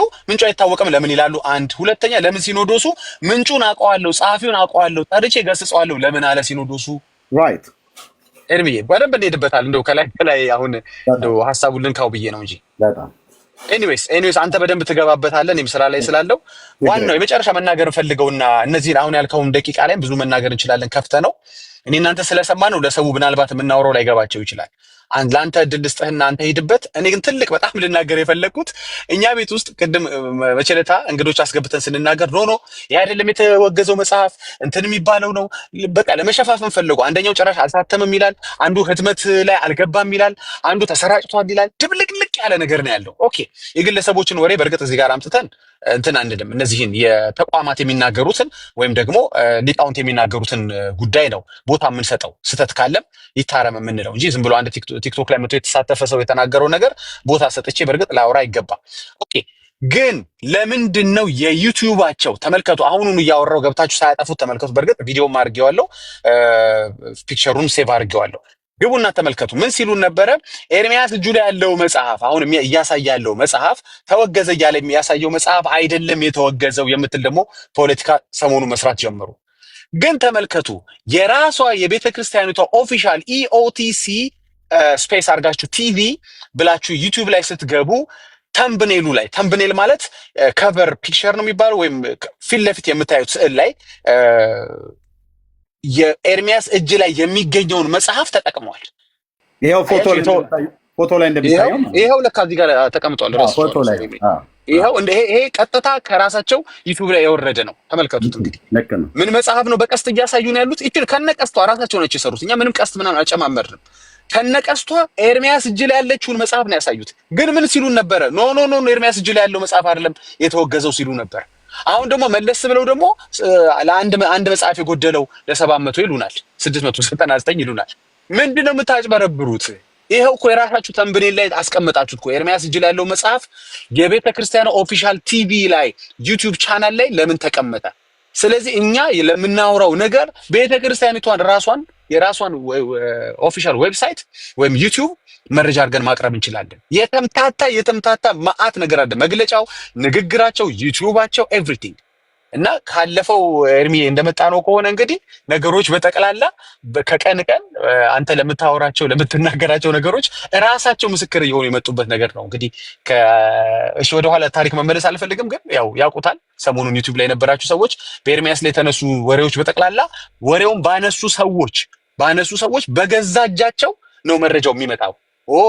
አይታወቅም ለምን ይላሉ? አንድ ሁለተኛ፣ ለምን ሲኖዶሱ ምንጩን አውቀዋለሁ ጸሐፊውን አውቀዋለሁ ጠርቼ ገስጸዋለሁ ለምን አለ ሲኖዶሱ? ራይት ኤርሚዬ በደንብ እንሄድበታል። እንደው ከላይ አሁን እንደው ሐሳቡን ልንካው ብዬ ነው እንጂ ኤኒዌይስ አንተ በደንብ ትገባበታለህ። እኔም ስራ ላይ ስላለው ዋናው የመጨረሻ መናገር ፈልገውና እነዚህን አሁን ያልከውን ደቂቃ ላይ ብዙ መናገር እንችላለን። ከፍተ ነው እኔ እናንተ ስለሰማን ነው ለሰው ምናልባት የምናወራው ላይገባቸው ይችላል። ለአንተ እድል ልስጥህና አንተ ሄድበት። እኔ ግን ትልቅ በጣም ልናገር የፈለግኩት እኛ ቤት ውስጥ ቅድም መቸለታ እንግዶች አስገብተን ስንናገር ኖ ይህ አይደለም የተወገዘው መጽሐፍ እንትን የሚባለው ነው በቃ ለመሸፋፈን ፈለጉ። አንደኛው ጭራሽ አልታተምም ይላል፣ አንዱ ህትመት ላይ አልገባም ይላል፣ አንዱ ተሰራጭቷል ይላል። ድብልቅልቅ ያለ ነገር ነው ያለው። ኦኬ የግለሰቦችን ወሬ በእርግጥ እዚህ ጋር አምጥተን እንትን አንድም እነዚህን የተቋማት የሚናገሩትን ወይም ደግሞ ሊቃውንት የሚናገሩትን ጉዳይ ነው ቦታ የምንሰጠው። ስህተት ካለም ይታረም የምንለው እንጂ ዝም ብሎ አንድ ቲክቶክ ላይ መጥቶ የተሳተፈ ሰው የተናገረው ነገር ቦታ ሰጥቼ በእርግጥ ላውራ አይገባም። ኦኬ ግን ለምንድን ነው የዩቲዩባቸው? ተመልከቱ፣ አሁኑኑ እያወራው ገብታችሁ ሳያጠፉት ተመልከቱ። በእርግጥ ቪዲዮም አድርጌዋለሁ፣ ፒክቸሩን ሴቭ አድርጌዋለሁ። ግቡና ተመልከቱ። ምን ሲሉን ነበረ? ኤርሚያስ እጁ ላይ ያለው መጽሐፍ አሁን እያሳየ ያለው መጽሐፍ ተወገዘ እያለ የሚያሳየው መጽሐፍ አይደለም የተወገዘው የምትል ደግሞ ፖለቲካ ሰሞኑ መስራት ጀመሩ። ግን ተመልከቱ፣ የራሷ የቤተ ክርስቲያኒቷ ኦፊሻል ኢኦቲሲ ስፔስ አድርጋችሁ ቲቪ ብላችሁ ዩቲዩብ ላይ ስትገቡ ተምብኔሉ ላይ ተምብኔል ማለት ከቨር ፒክቸር ነው የሚባለው ወይም ፊት ለፊት የምታዩት ስዕል ላይ የኤርሚያስ እጅ ላይ የሚገኘውን መጽሐፍ ተጠቅመዋል። ይሄው ፎቶ ላይ እንደሚታየው ይሄው ለካ እዚህ ጋር ተቀምጧል። ፎቶ ላይ ይሄው ይሄ ቀጥታ ከራሳቸው ዩቲዩብ ላይ የወረደ ነው። ተመልከቱት። እንግዲህ ምን መጽሐፍ ነው በቀስት እያሳዩን ያሉት? እቺ ከነቀስቷ ራሳቸው ናቸው የሰሩት። እኛ ምንም ቀስት ምናምን አልጨማመርንም። ከነቀስቷ ኤርሚያስ እጅ ላይ ያለችውን መጽሐፍ ነው ያሳዩት። ግን ምን ሲሉን ነበረ? ኖ ኤርሚያስ እጅ ላይ ያለው መጽሐፍ አይደለም የተወገዘው ሲሉ ነበር። አሁን ደግሞ መለስ ብለው ደግሞ አንድ መጽሐፍ የጎደለው ለ700 ይሉናል፣ 699 ይሉናል። ምንድነው የምታጭበረብሩት? ይሄው እኮ የራሳችሁ ተምብኔል ላይ አስቀመጣችሁት እኮ ኤርሚያስ እጅ ላይ ያለው መጽሐፍ የቤተ ክርስቲያኗ ኦፊሻል ቲቪ ላይ ዩቲዩብ ቻናል ላይ ለምን ተቀመጠ? ስለዚህ እኛ ለምናወራው ነገር ቤተ ክርስቲያኒቷን የራሷን ኦፊሻል ዌብሳይት ወይም ዩቲዩብ መረጃ አድርገን ማቅረብ እንችላለን። የተምታታ ማአት ነገር አለ። መግለጫው፣ ንግግራቸው፣ ዩቲዩባቸው ኤቭሪቲንግ እና ካለፈው ኤርሚ እንደመጣ ነው ከሆነ እንግዲህ ነገሮች በጠቅላላ ከቀን ቀን አንተ ለምትናገራቸው ነገሮች ራሳቸው ምስክር እየሆኑ የመጡበት ነገር ነው። እንግዲህ እሺ ወደኋላ ታሪክ መመለስ አልፈልግም፣ ግን ያው ያውቁታል። ሰሞኑን ዩቲዩብ ላይ የነበራችሁ ሰዎች በኤርሚያስ ላይ የተነሱ ወሬዎች በጠቅላላ ወሬውን ባነሱ ሰዎች በገዛ እጃቸው ነው መረጃው የሚመጣው።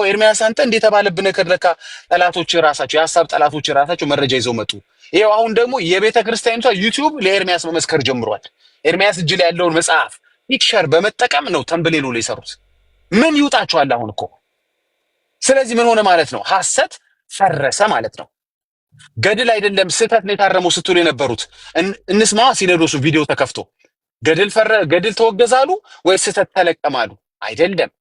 ኤርሚያስ አንተ እንዴት ተባለብህ ነገር ለካ ጠላቶች ራሳቸው የሐሳብ ጠላቶች ራሳቸው መረጃ ይዘው መጡ። ይሄው አሁን ደግሞ የቤተ ክርስቲያኒቷ ዩቲዩብ ለኤርሚያስ መመስከር ጀምሯል። ኤርሚያስ እጅ ላይ ያለውን መጽሐፍ ፒክቸር በመጠቀም ነው ተምብኔሉ ላይ የሰሩት። ምን ይውጣቸዋል አሁን እኮ። ስለዚህ ምን ሆነ ማለት ነው? ሐሰት ፈረሰ ማለት ነው። ገድል አይደለም ስህተት ነው የታረመው ስትሉ የነበሩት እንስማ። ሲኖዶሱ ቪዲዮ ተከፍቶ ገድል ተወገዛሉ ወይ ስህተት ተለቀማሉ? አይደለም።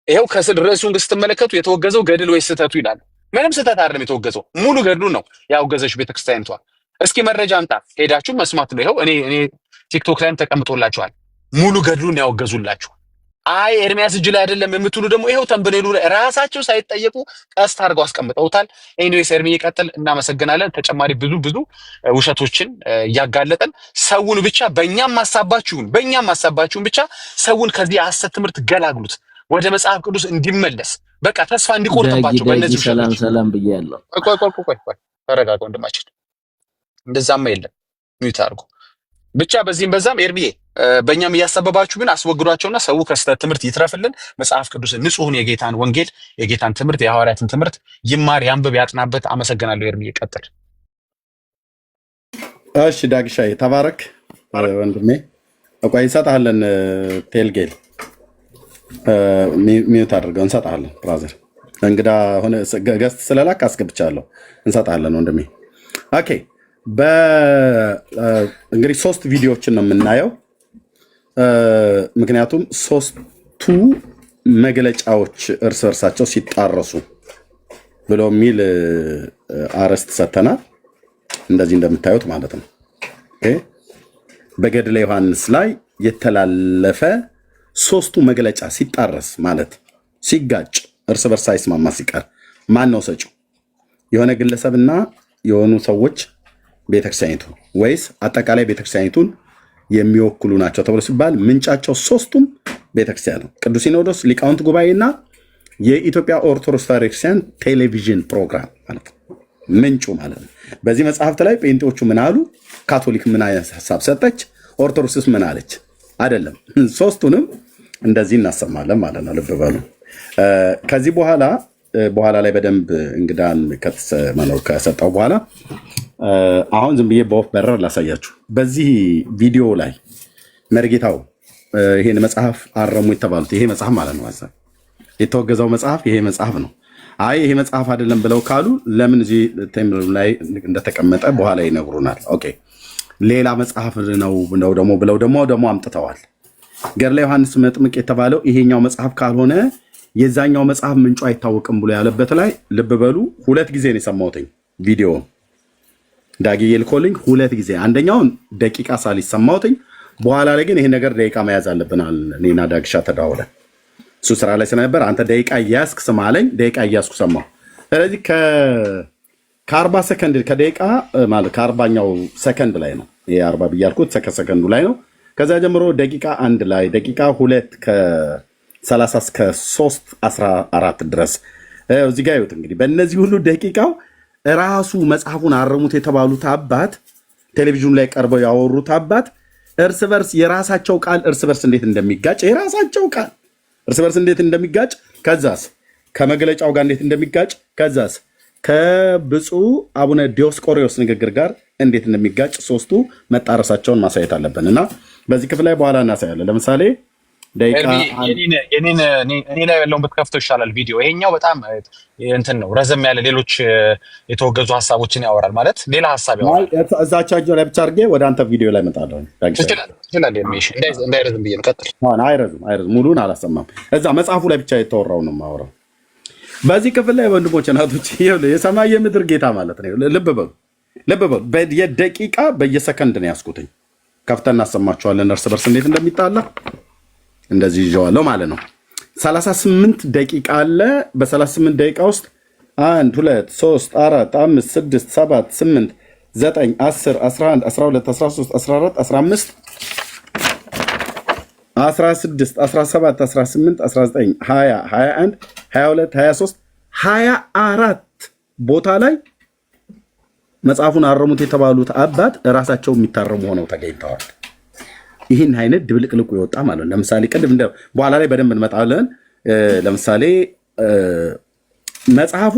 ይሄው ከስር ርዕሱን ስትመለከቱ የተወገዘው ገድል ወይ ስህተቱ ይላል። ምንም ስህተት አይደለም የተወገዘው፣ ሙሉ ገድሉ ነው ያወገዘች ቤተክርስቲያኒቷ። እስኪ መረጃ አምጣ ሄዳችሁ መስማት ነው። ይሄው እኔ ቲክቶክ ላይም ተቀምጦላችኋል። ሙሉ ገድሉን ያወገዙላችሁ። አይ ኤርሚያስ እጅ ላይ አይደለም የምትሉ ደግሞ ይሄው ተምብኔሉ ላይ ራሳቸው ሳይጠየቁ ቀስት አድርገው አስቀምጠውታል። ኤኒዌይስ ኤርሚ ይቀጥል። እናመሰግናለን። ተጨማሪ ብዙ ውሸቶችን እያጋለጠን ሰውን ብቻ በእኛም ማሳባችሁን ብቻ ሰውን ከዚህ የሐሰት ትምህርት ገላግሉት፣ ወደ መጽሐፍ ቅዱስ እንዲመለስ በቃ ተስፋ እንዲቆርጥባቸው በእነዚህ ውሸቶች። ሰላም ብያለሁ። ቆይ ተረጋጋ ወንድማችን። እንደዛማ የለም ሚዩት አድርጎ ብቻ በዚህም በዛም ኤርሚዬ በእኛም እያሰበባችሁ ግን አስወግዷቸውና ሰው ከስህተት ትምህርት ይትረፍልን። መጽሐፍ ቅዱስን ንጹሑን የጌታን ወንጌል የጌታን ትምህርት የሐዋርያትን ትምህርት ይማር፣ ያንብብ፣ ያጥናበት። አመሰግናለሁ ኤርሚዬ፣ ቀጥል። እሺ ዳግሻዬ ተባረክ ወንድሜ። ቆይ እንሰጥሃለን። ቴልጌል ሚዩት አድርገው እንሰጥሃለን። ብራዘር እንግዳ ሆነ ገስት ስለላክ አስገብቻለሁ። እንሰጥሃለን ወንድሜ። ኦኬ እንግዲህ 3 ቪዲዮዎችን ነው የምናየው። ምክንያቱም 3ቱ መግለጫዎች እርስ በርሳቸው ሲጣረሱ ብሎ የሚል አርዕስት ሰጥተናል። እንደዚህ እንደምታዩት ማለት ነው። በገድለ ዮሐንስ ላይ የተላለፈ 3ቱ መግለጫ ሲጣረስ ማለት ሲጋጭ፣ እርስ በርስ ሳይስማማ ሲቀር ማን ነው ሰጪው? የሆነ ግለሰብና የሆኑ ሰዎች ቤተክርስቲያኒቱ ወይስ አጠቃላይ ቤተክርስቲያኒቱን የሚወክሉ ናቸው ተብሎ ሲባል ምንጫቸው 3ቱም ቤተክርስቲያን ነው። ቅዱስ ሲኖዶስ፣ ሊቃውንት ጉባኤና የኢትዮጵያ ኦርቶዶክስ ተዋሕዶ ቤተክርስቲያን ቴሌቪዥን ፕሮግራም ማለት ነው ምንጩ ማለት ነው። በዚህ መጽሐፍት ላይ ጴንጤዎቹ ምን አሉ? ካቶሊክ ምን አይነት ሀሳብ ሰጠች? ኦርቶዶክስስ ምን አለች? አይደለም 3ቱንም እንደዚህ እናሰማለን ማለት ነው። ልብ በሉ። ከዚህ በኋላ ላይ በደንብ እንግዳን ከሰጠው በኋላ አሁን ዝም ብዬ በወፍ በረር ላሳያችሁ። በዚህ ቪዲዮ ላይ መርጌታው ይሄን መጽሐፍ አረሙ የተባሉት ይሄ መጽሐፍ ማለት ነው የተወገዘው መጽሐፍ ይሄ መጽሐፍ ነው። አይ ይሄ መጽሐፍ አይደለም ብለው ካሉ ለምን እዚህ ቴምብር ላይ እንደተቀመጠ በኋላ ይነግሩናል። ኦኬ ሌላ መጽሐፍ ነው ደግሞ ብለው ደግሞ አምጥተዋል። ገድለ ዮሐንስ መጥምቅ የተባለው ይሄኛው መጽሐፍ ካልሆነ የዛኛው መጽሐፍ ምንጩ አይታወቅም ብሎ ያለበት ላይ ልብ በሉ። 2 ጊዜ ነው የሰማሁትኝ ቪዲዮ ዳጊ ልኮልኝ 2 ጊዜ። አንደኛውን ደቂቃ ሳልሰማሁትኝ በኋላ ላይ ግን ይሄ ነገር ደቂቃ መያዝ አለብናል። እኔና ዳግሻ ተዳውለን እሱ ስራ ላይ ስለነበር አንተ ደቂቃ እያስክ ስማ አለኝ። ደቂቃ እያስኩ ሰማሁ። ስለዚህ ከ40 ሰከንድ ከደቂቃ ማለት ከ40ኛው ሰከንድ ላይ ነው ይሄ 40 ብያልኩት ሰከንዱ ላይ ነው። ከዛ ጀምሮ ደቂቃ 1 ላይ ደቂቃ 2 ከ30 እስከ 3:14 ድረስ እዚህ ጋር ይወጥ። እንግዲህ በእነዚህ ሁሉ ደቂቃው ራሱ መጽሐፉን አረሙት የተባሉት አባት ቴሌቪዥኑ ላይ ቀርበው ያወሩት አባት እርስ በርስ የራሳቸው ቃል እርስ በርስ እንዴት እንደሚጋጭ የራሳቸው ቃል እርስ በርስ እንዴት እንደሚጋጭ ከዛስ ከመግለጫው ጋር እንዴት እንደሚጋጭ ከዛስ ከብፁዕ አቡነ ዲዮስቆሪዮስ ንግግር ጋር እንዴት እንደሚጋጭ 3ቱ መጣረሳቸውን ማሳየት አለብን እና በዚህ ክፍል ላይ በኋላ እናሳያለን። ለምሳሌ ደቂቃ እኔ ላይ ያለውን ብትከፍተው ይሻላል ቪዲዮ። ይሄኛው በጣም እንትን ነው ረዘም ያለ ሌሎች የተወገዙ ሀሳቦችን ያወራል ማለት ሌላ ሀሳብ ያወራል። እዛቻቸው ላይ ብቻ አድርጌ ወደ አንተ ቪዲዮ ላይ እመጣለሁ። ይችላል እንዳይረዝም ብዬ ነው። ቀጥል። አይረዝም ሙሉን አላሰማም። እዛ መጽሐፉ ላይ ብቻ የተወራው ነው የማወራው። በዚህ ክፍል ላይ ወንድሞች እናቶች የሰማይ የምድር ጌታ ማለት ነው። ልብ በሉ የደቂቃ በየሰከንድ ነው ያስኩትኝ። ከፍተን እናሰማችኋለን እርስ በርስ እንዴት እንደሚጣላ እንደዚህ ይዤዋለሁ ማለት ነው። 38 ደቂቃ አለ። በ38 ደቂቃ ውስጥ 1 2 3 4 5 6 7 8 9 10 11 12 13 14 15 16 17 18 19 20 21 22 23 24 ቦታ ላይ መጽሐፉን አረሙት የተባሉት አባት እራሳቸው የሚታረሙ ሆነው ተገኝተዋል። ይህን አይነት ድብልቅልቁ የወጣ ማለት ነው። ለምሳሌ ቅድም በኋላ ላይ በደንብ እንመጣለን። ለምሳሌ መጽሐፉ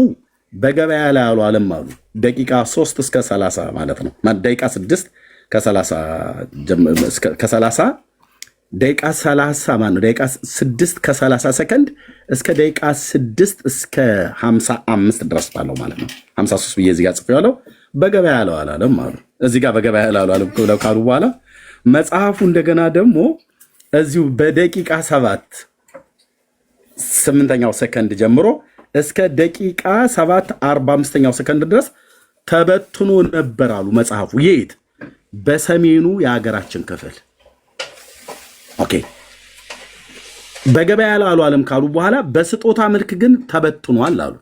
በገበያ ላይ ያሉ አለም አሉ ደቂቃ 3 እስከ 30 ማለት ነው። ደቂቃ 6 ከ30 ደቂቃ 30 ማለት ነው። ደቂቃ 6 ከ30 ሰከንድ እስከ ደቂቃ 6 እስከ 55 ድረስ ባለው ማለት ነው። 53 ብዬ እዚህ ጋር ጽፌዋለሁ። በገበያ ያለው አላለም አሉ። እዚህ ጋር በገበያ ያለው አላለም ካሉ በኋላ መጽሐፉ እንደገና ደግሞ እዚሁ በደቂቃ 7 8ኛው ሰከንድ ጀምሮ እስከ ደቂቃ 7 45ኛው ሰከንድ ድረስ ተበትኖ ነበር አሉ። መጽሐፉ የት? በሰሜኑ የሀገራችን ክፍል። ኦኬ በገበያ ያለው አለም ካሉ በኋላ በስጦታ መልክ ግን ተበትኗል አሉ።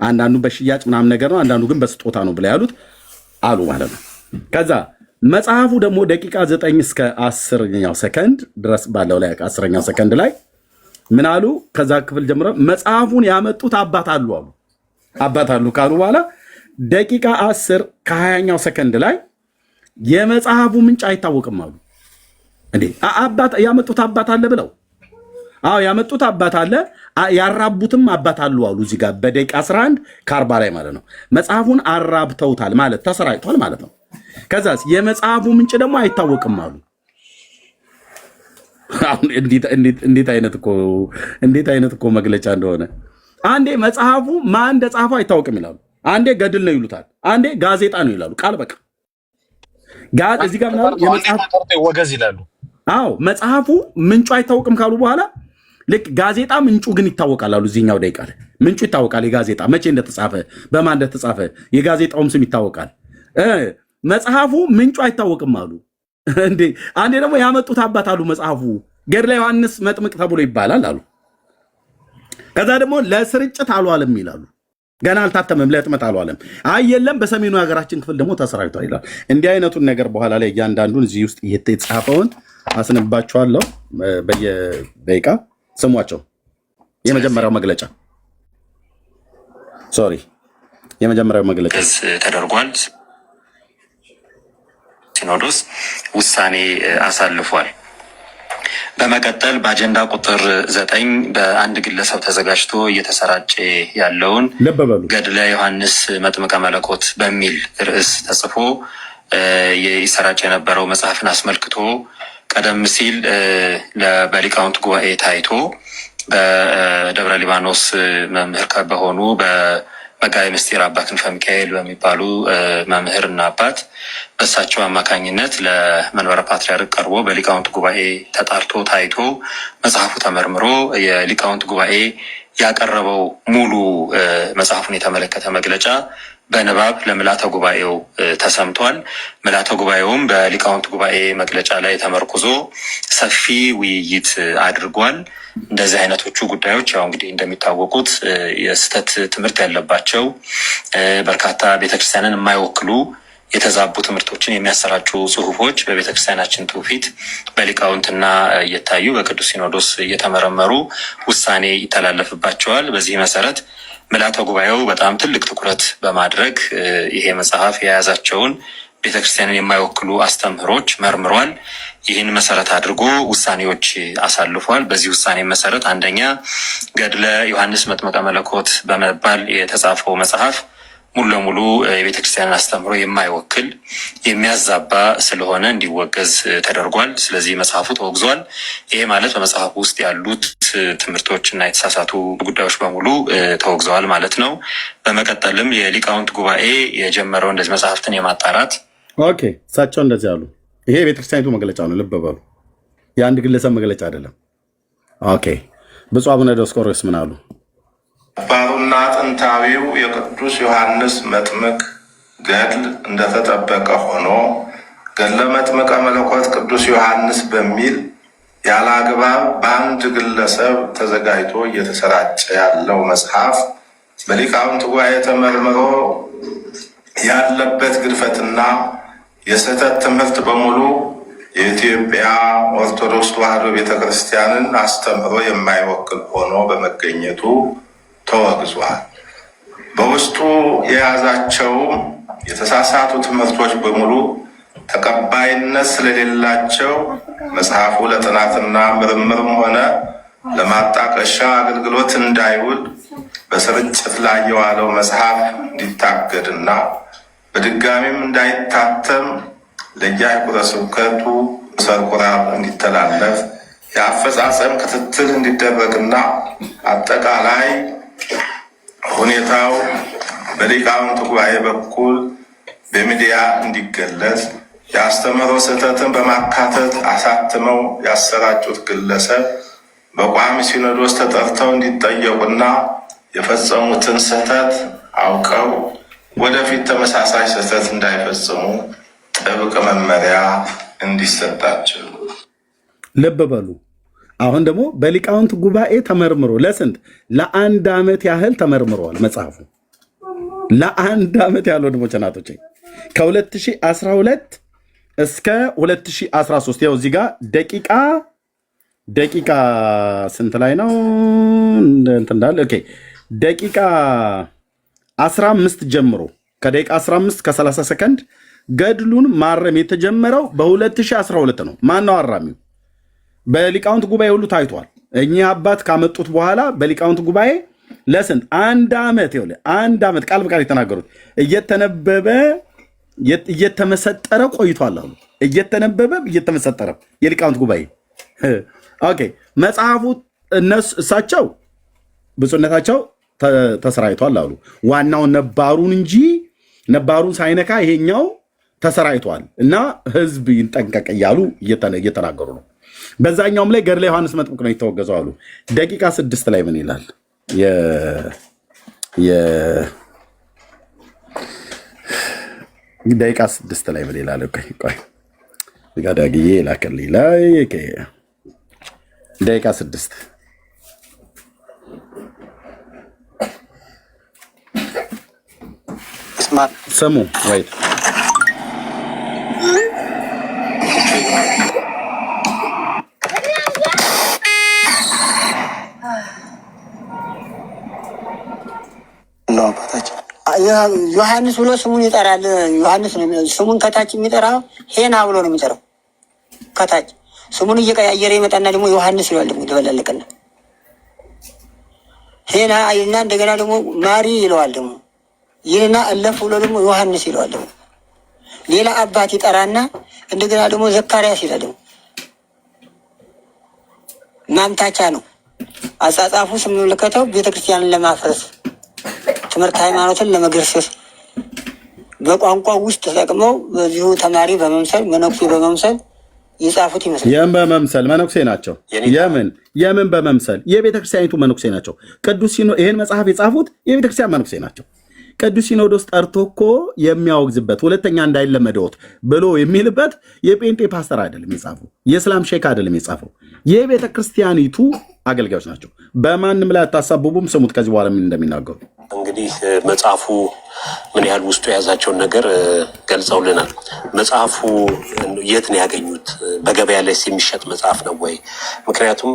አንዳንዱ በሽያጭ ምናምን ነገር ነው፣ አንዳንዱ ግን በስጦታ ነው ብለው ያሉት አሉ ማለት ነው። ከዛ መጽሐፉ ደግሞ ደቂቃ 9 እስከ 10ኛው ሰከንድ ድረስ ባለው ላይ 10ኛው ሰከንድ ላይ ምን አሉ? ከዛ ክፍል ጀምሮ መጽሐፉን ያመጡት አባት አሉ ካሉ በኋላ ደቂቃ 10 ከ20ኛው ሰከንድ ላይ የመጽሐፉ ምንጭ አይታወቅም አሉ። እንዴ አባት ያመጡት አባት አለ ብለው አዎ ያመጡት አባት አለ ያራቡትም አባት አሉ አሉ። እዚህ ጋር በደቂቃ 11 ከ40 ላይ ማለት ነው። መጽሐፉን አራብተውታል ማለት ተሰራጭቷል ማለት ነው። ከዛስ የመጽሐፉ ምንጭ ደግሞ አይታወቅም አሉ። አሁን እንዴት አይነት እኮ መግለጫ እንደሆነ አንዴ መጽሐፉ ማን እንደጻፈው አይታወቅም ይላሉ። አንዴ ገድል ነው ይሉታል፣ አንዴ ጋዜጣ ነው ይላሉ። ቃል በቃ እዚህ ጋር ወገዝ ይላሉ። አዎ መጽሐፉ ምንጩ አይታወቅም ካሉ በኋላ ልክ ጋዜጣ ምንጩ ግን ይታወቃል አሉ። እዚህኛው ደቂቃ ላይ ምንጩ ይታወቃል። የጋዜጣ መቼ እንደተጻፈ በማን እንደተጻፈ የጋዜጣውም ስም ይታወቃል። መጽሐፉ ምንጩ አይታወቅም አሉ። እንዴ አንዴ ደግሞ ያመጡት አባት አሉ። መጽሐፉ ገድለ ዮሐንስ መጥምቅ ተብሎ ይባላል አሉ። ከዛ ደግሞ ለስርጭት አልዋለም ይላሉ። ገና አልታተመም፣ ለህትመት አልዋለም። አይ የለም በሰሜኑ ሀገራችን ክፍል ደግሞ ተሰራጭቷል ይላል። እንዲህ አይነቱን ነገር በኋላ ላይ እያንዳንዱን እዚህ ውስጥ የተጻፈውን አስነባቸዋለሁ። በየደቂቃ ስሟቸው። የመጀመሪያው መግለጫ የመጀመሪያው መግለጫ ተደርጓል። ሲኖዶስ ውሳኔ አሳልፏል። በመቀጠል በአጀንዳ ቁጥር 9 በአንድ ግለሰብ ተዘጋጅቶ እየተሰራጨ ያለውን ገድለ ዮሐንስ መጥምቀ መለኮት በሚል ርዕስ ተጽፎ ይሰራጭ የነበረው መጽሐፍን አስመልክቶ ቀደም ሲል በሊቃውንት ጉባኤ ታይቶ በደብረ ሊባኖስ መምህር በሆኑ በመጋቤ ምስጢር አባ ክንፈ ሚካኤል በሚባሉ መምህርና አባት በእሳቸው አማካኝነት ለመንበረ ፓትርያርክ ቀርቦ በሊቃውንት ጉባኤ ተጣርቶ ታይቶ መጽሐፉ ተመርምሮ የሊቃውንት ጉባኤ ያቀረበው ሙሉ መጽሐፉን የተመለከተ መግለጫ በንባብ ለምልዓተ ጉባኤው ተሰምቷል። ምልዓተ ጉባኤውም በሊቃውንት ጉባኤ መግለጫ ላይ ተመርኩዞ ሰፊ ውይይት አድርጓል። እንደዚህ አይነቶቹ ጉዳዮች ያው እንግዲህ እንደሚታወቁት የስህተት ትምህርት ያለባቸው በርካታ ቤተክርስቲያንን የማይወክሉ የተዛቡ ትምህርቶችን የሚያሰራጩ ጽሁፎች በቤተክርስቲያናችን ትውፊት በሊቃውንትና እየታዩ በቅዱስ ሲኖዶስ እየተመረመሩ ውሳኔ ይተላለፍባቸዋል። በዚህ መሰረት ምልዓተ ጉባኤው በጣም ትልቅ ትኩረት በማድረግ ይሄ መጽሐፍ የያዛቸውን ቤተክርስቲያንን የማይወክሉ አስተምህሮች መርምሯል። ይህን መሰረት አድርጎ ውሳኔዎች አሳልፏል። በዚህ ውሳኔ መሰረት አንደኛ ገድለ ዮሐንስ መጥምቀ መለኮት በመባል የተጻፈው መጽሐፍ ሙሉ ለሙሉ የቤተክርስቲያንን አስተምህሮ የማይወክል የሚያዛባ ስለሆነ እንዲወገዝ ተደርጓል። ስለዚህ መጽሐፉ ተወግዟል። ይሄ ማለት በመጽሐፉ ውስጥ ያሉት ትምህርቶች እና የተሳሳቱ ጉዳዮች በሙሉ ተወግዘዋል ማለት ነው። በመቀጠልም የሊቃውንት ጉባኤ የጀመረው እንደዚህ መጽሐፍትን የማጣራት እሳቸው እንደዚህ አሉ። ይሄ የቤተክርስቲያኒቱ መግለጫ ነው። ልብ በሉ፣ የአንድ ግለሰብ መግለጫ አይደለም። ብፁዕ አቡነ ዲዮስቆሮስ ምን አሉ? ባሩና ጥንታዊው የቅዱስ ዮሐንስ መጥምቅ ገድል እንደተጠበቀ ሆኖ ገድለ መጥምቀ መለኮት ቅዱስ ዮሐንስ በሚል ያለ አግባብ በአንድ ግለሰብ ተዘጋጅቶ እየተሰራጨ ያለው መጽሐፍ በሊቃውንት ጉባኤ ተመርምሮ ያለበት ግድፈትና የስህተት ትምህርት በሙሉ የኢትዮጵያ ኦርቶዶክስ ተዋሕዶ ቤተክርስቲያንን አስተምህሮ የማይወክል ሆኖ በመገኘቱ ተወግዟል። በውስጡ የያዛቸው የተሳሳቱ ትምህርቶች በሙሉ ተቀባይነት ስለሌላቸው መጽሐፉ ለጥናትና ምርምርም ሆነ ለማጣቀሻ አገልግሎት እንዳይውል በስርጭት ላይ የዋለው መጽሐፍ እንዲታገድና በድጋሚም እንዳይታተም ለየአህጉረ ስብከቱ ሰርኩላር እንዲተላለፍ የአፈጻጸም ክትትል እንዲደረግና አጠቃላይ ሁኔታው በሊቃውንት ጉባኤ በኩል በሚዲያ እንዲገለጽ የአስተምህሮ ስህተትን በማካተት አሳትመው ያሰራጩት ግለሰብ በቋሚ ሲኖዶስ ተጠርተው እንዲጠየቁና የፈጸሙትን ስህተት አውቀው ወደፊት ተመሳሳይ ስህተት እንዳይፈጽሙ ጥብቅ መመሪያ እንዲሰጣቸው። ልብ በሉ። አሁን ደግሞ በሊቃውንት ጉባኤ ተመርምሮ ለስንት ለ1 ዓመት ያህል ተመርምሯል መጽሐፉ። ለ1 ዓመት ያህል ወንድሞች እናቶቼ ከ2012 እስከ 2013 ያው እዚህ ጋር ደቂቃ ስንት ላይ ነው እንትን እንዳለ ደቂቃ 15 ጀምሮ ከደቂቃ 15 ከ30 ሰከንድ ገድሉን ማረም የተጀመረው በ2012 ነው። ማነው አራሚው? በሊቃውንት ጉባኤ ሁሉ ታይቷል። እኚህ አባት ካመጡት በኋላ በሊቃውንት ጉባኤ ለስንት አንድ ዓመት ቃል በቃል የተናገሩት እየተነበበ እየተመሰጠረ ቆይቷል አሉ። እየተነበበ እየተመሰጠረ የሊቃውንት ጉባኤ ኦኬ። መጽሐፉ እሳቸው ብፁዕነታቸው ተሰራይቷል አሉ። ዋናው ነባሩን እንጂ ነባሩን ሳይነካ ይሄኛው ተሰራይቷል እና ህዝብ ይንጠንቀቅ እያሉ እየተናገሩ ነው። በዛኛውም ላይ ገድለ ዮሐንስ መጥምቅ ነው የተወገዘው አሉ። ደቂቃ 6 ላይ ምን ይላል? ደቂቃ 6 ላይ ምን ይላል? ቆይ ጋዳግዬ ላከልኝ ላይ ደቂቃ 6 ስሙ ወይት ዮሐንስ ብሎ ስሙን ይጠራል። ዮሐንስ ነው ስሙን ከታች የሚጠራው ሄና ብሎ ነው የሚጠራው። ከታች ስሙን እየቀያየረ ይመጣና ደግሞ ዮሐንስ ይለዋል። ደግሞ ይደበላለቅና ሄና አይና እንደገና ደግሞ ማሪ ይለዋል። ደግሞ ይህና እለፍ ብሎ ደግሞ ዮሐንስ ይለዋል። ደግሞ ሌላ አባት ይጠራና እንደገና ደግሞ ዘካርያስ ይላል። ደግሞ ማምታቻ ነው አጻጻፉ። ስንመለከተው ቤተክርስቲያንን ለማፍረስ ትምህርት ሃይማኖትን ለመገርሰስ በቋንቋ ውስጥ ተጠቅመው በዚሁ ተማሪ በመምሰል መነኩሴ በመምሰል የጻፉት ይመስላል። የምን በመምሰል መነኩሴ ናቸው? የምን በመምሰል የቤተክርስቲያኒቱ መነኩሴ ናቸው። ይህን መጽሐፍ የጻፉት የቤተክርስቲያን መነኩሴ ናቸው። ቅዱስ ሲኖዶስ ጠርቶ እኮ የሚያወግዝበት ሁለተኛ እንዳይለመደዎት ብሎ የሚልበት የጴንጤ ፓስተር አይደለም የጻፈው፣ የእስላም ሼክ አይደለም የጻፈው፣ የቤተ ክርስቲያኒቱ አገልጋዮች ናቸው። በማንም ላይ አታሳብቡም። ስሙት ከዚህ በኋላ ምን እንደሚናገሩ። እንግዲህ መጽሐፉ ምን ያህል ውስጡ የያዛቸውን ነገር ገልጸውልናል። መጽሐፉ የት ነው ያገኙት? በገበያ ላይ የሚሸጥ መጽሐፍ ነው ወይ? ምክንያቱም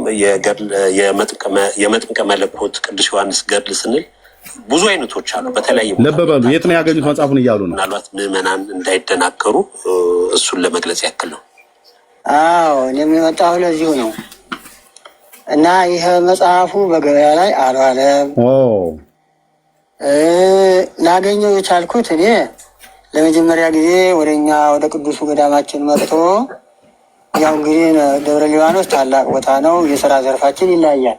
የመጥምቀ መለኮት ቅዱስ ዮሐንስ ገድል ስንል ብዙ አይነቶች አሉ። በተለያየ ልብ በሉ። የት ነው ያገኙት መጽሐፉን እያሉ ነው። ምናልባት ምዕመናን እንዳይደናገሩ እሱን ለመግለጽ ያክል ነው። አዎ የሚመጣው ለዚሁ ነው እና ይህ መጽሐፉ በገበያ ላይ አልዋለም። ላገኘው የቻልኩት እኔ ለመጀመሪያ ጊዜ ወደኛ ወደ ቅዱሱ ገዳማችን መጥቶ ያው እንግዲህ ደብረ ሊባኖስ ታላቅ ቦታ ነው። የስራ ዘርፋችን ይለያያል።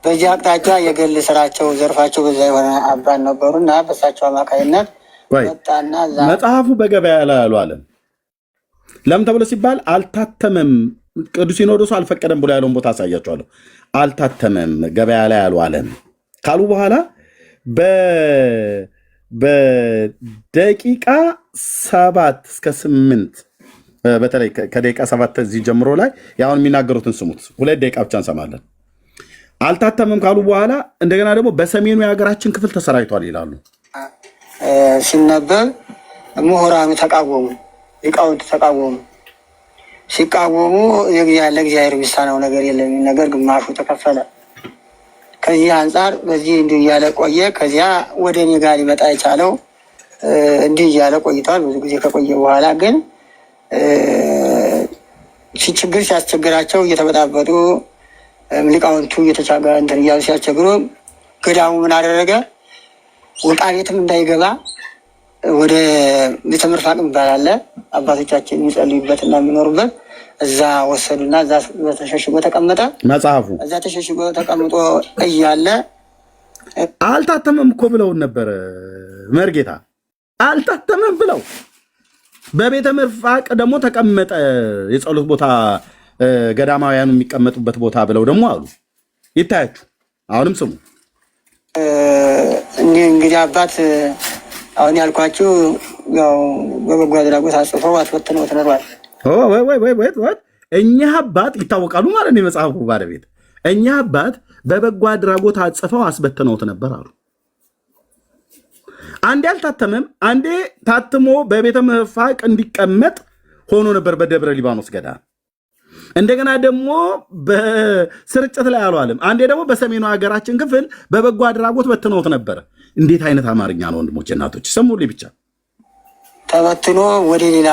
በዚህ አቅጣጫ የግል ስራቸው ዘርፋቸው በዛ የሆነ አባት ነበሩ እና በሳቸው አማካይነት ወጣና መጽሐፉ በገበያ ላይ አልዋለም። ለምን ተብሎ ሲባል አልታተመም። ቅዱስ ሲኖዶሱ አልፈቀደም ብሎ ያለውን ቦታ አሳያቸዋለሁ። አልታተመም፣ ገበያ ላይ አልዋለም ካሉ በኋላ በደቂቃ 7 እስከ 8 በተለይ ከደቂቃ 7 እዚህ ጀምሮ ላይ ያሁን የሚናገሩትን ስሙት። 2 ደቂቃ ብቻ እንሰማለን። አልታተመም ካሉ በኋላ እንደገና ደግሞ በሰሜኑ የሀገራችን ክፍል ተሰራይቷል ይላሉ። ሲነበብ ምሁራኑ ተቃወሙ፣ ሊቃውንት ተቃወሙ። ሲቃወሙ ለእግዚአብሔር የሚሳነው ነገር የለም ነገር ግማሹ ተከፈለ። ከዚህ አንጻር በዚህ እንዲህ እያለ ቆየ። ከዚያ ወደ እኔ ጋር ሊመጣ የቻለው እንዲህ እያለ ቆይቷል። ብዙ ጊዜ ከቆየ በኋላ ግን ችግር ሲያስቸግራቸው እየተበጣበጡ ሊቃውንቱ እንትን እያሉ ሲያስቸግሩ ገዳሙ ምን አደረገ? ወጣ ቤትም እንዳይገባ ወደ ቤተ ምርፋቅ ይባላል አባቶቻችን የሚጸልዩበት እና የሚኖሩበት እዛ ወሰዱና እዛ ተሸሽጎ ተቀመጠ። መጽሐፉ እዛ ተሸሽጎ ተቀምጦ እያለ አልታተመም እኮ ብለውን ነበር መርጌታ። አልታተመም ብለው በቤተ ምርፋቅ ደግሞ ተቀመጠ። የጸሎት ቦታ ገዳማውያኑ የሚቀመጡበት ቦታ ብለው ደግሞ አሉ። ይታያችሁ። አሁንም ስሙ። እንግዲህ አባት አሁን ያልኳችሁ ያው በበጎ አድራጎት አጽፈው አስወጥነው ተነሯል። እኚህ አባት ይታወቃሉ ማለት ነው። የመጽሐፉ ባለቤት እኚህ አባት በበጎ አድራጎት አጽፈው አስበትነውት ነበር አሉ። አንዴ አልታተመም፣ አንዴ ታትሞ በቤተ ምርፋቅ እንዲቀመጥ ሆኖ ነበር በደብረ ሊባኖስ ገዳም። እንደገና ደግሞ በስርጭት ላይ አልዋለም። አንዴ ደግሞ በሰሜኑ ሀገራችን ክፍል በበጎ አድራጎት በትነውት ነበረ። እንዴት አይነት አማርኛ ነው ወንድሞች እናቶች? ሰሙልኝ ብቻ። ተበትኖ ወደ ሌላ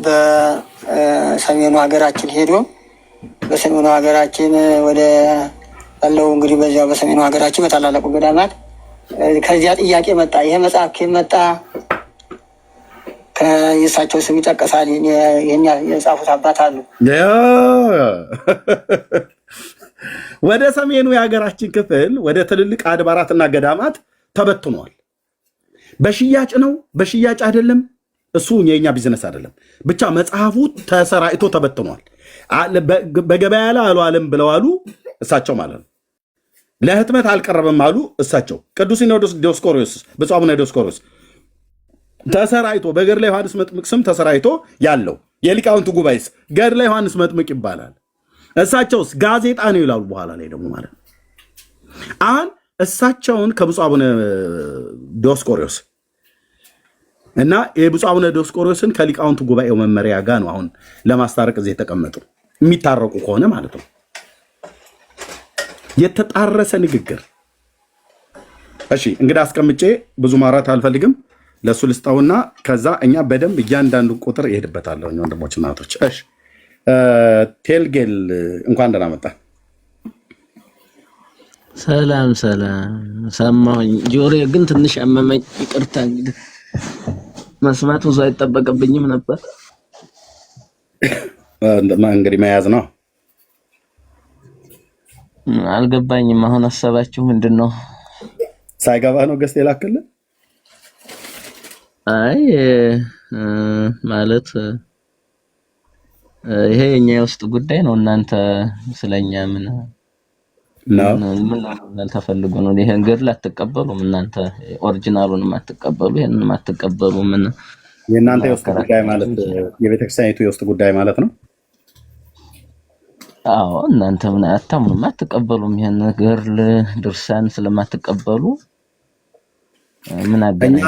በሰሜኑ ሀገራችን ሄዶ በሰሜኑ ሀገራችን ወደ ያለው እንግዲህ በዚያው በሰሜኑ ሀገራችን በታላላቁ ገዳማት ከዚያ ጥያቄ መጣ። ይሄ መጽሐፍ ከመጣ ከየሳቸው ስም ይጠቀሳል። ይሄን የጻፉት አባት አሉ። ወደ ሰሜኑ የሀገራችን ክፍል ወደ ትልልቅ አድባራትና ገዳማት ተበትኗል። በሽያጭ ነው በሽያጭ አይደለም፣ እሱ የኛ ቢዝነስ አይደለም። ብቻ መጽሐፉ ተሰራይቶ ተበትኗል። በገበያ ላይ አልዋለም ብለዋሉ እሳቸው ማለት ነው። ለህትመት አልቀረበም አሉ እሳቸው። ቅዱስ ሲኖዶስ ዲዮስቆሮስ ብፁዕ አቡነ ዲዮስቆሮስ ተሰራይቶ በገድለ ዮሐንስ መጥምቅ ስም ተሰራይቶ ያለው የሊቃውንቱ ጉባኤስ ገድለ ዮሐንስ መጥምቅ ይባላል። እሳቸውስ ጋዜጣ ነው ይላሉ። በኋላ ላይ ደግሞ ማለት ነው አሁን እሳቸውን ከብፁዕ አቡነ ዲዮስቆሮስ እና የብፁዕ አቡነ ዲዮስቆሮስን ከሊቃውንቱ ጉባኤው መመሪያ ጋር ነው አሁን ለማስታረቅ እዚህ የተቀመጡ የሚታረቁ ከሆነ ማለት ነው። የተጣረሰ ንግግር። እሺ እንግዲህ አስቀምጬ ብዙ ማውራት አልፈልግም። ለሱ ልስጠውና ከዛ እኛ በደንብ እያንዳንዱ ቁጥር ይሄድበታለሁ። ወንድሞች እናቶች። እሺ ቴልጌል እንኳን ደህና መጣ። ሰላም ሰላም። ሰማሁኝ። ጆሮዬ ግን ትንሽ አመመኝ። ይቅርታ እንግዲህ መስማት ብዙ አይጠበቅብኝም ነበር። እንግዲህ መያዝ ነው። አልገባኝም። አሁን ሀሳባችሁ ምንድን ነው? ሳይገባ ነው ገዝተህ የላክልህ? አይ ማለት ይሄ የኛ የውስጥ ጉዳይ ነው። እናንተ ስለኛ ምን ተፈልጎ ነው? ይሄን ገድል አትቀበሉም እናንተ፣ ኦሪጂናሉንም አትቀበሉ፣ ይሄንንም አትቀበሉ። ምን የእናንተ የውስጥ ጉዳይ ማለት የቤተክርስቲያኒቱ የውስጥ ጉዳይ ማለት ነው? አዎ እናንተ ምን አታምኑም፣ አትቀበሉም። ይሄን ገድል ድርሳን ስለማትቀበሉ ምን አገናኘ?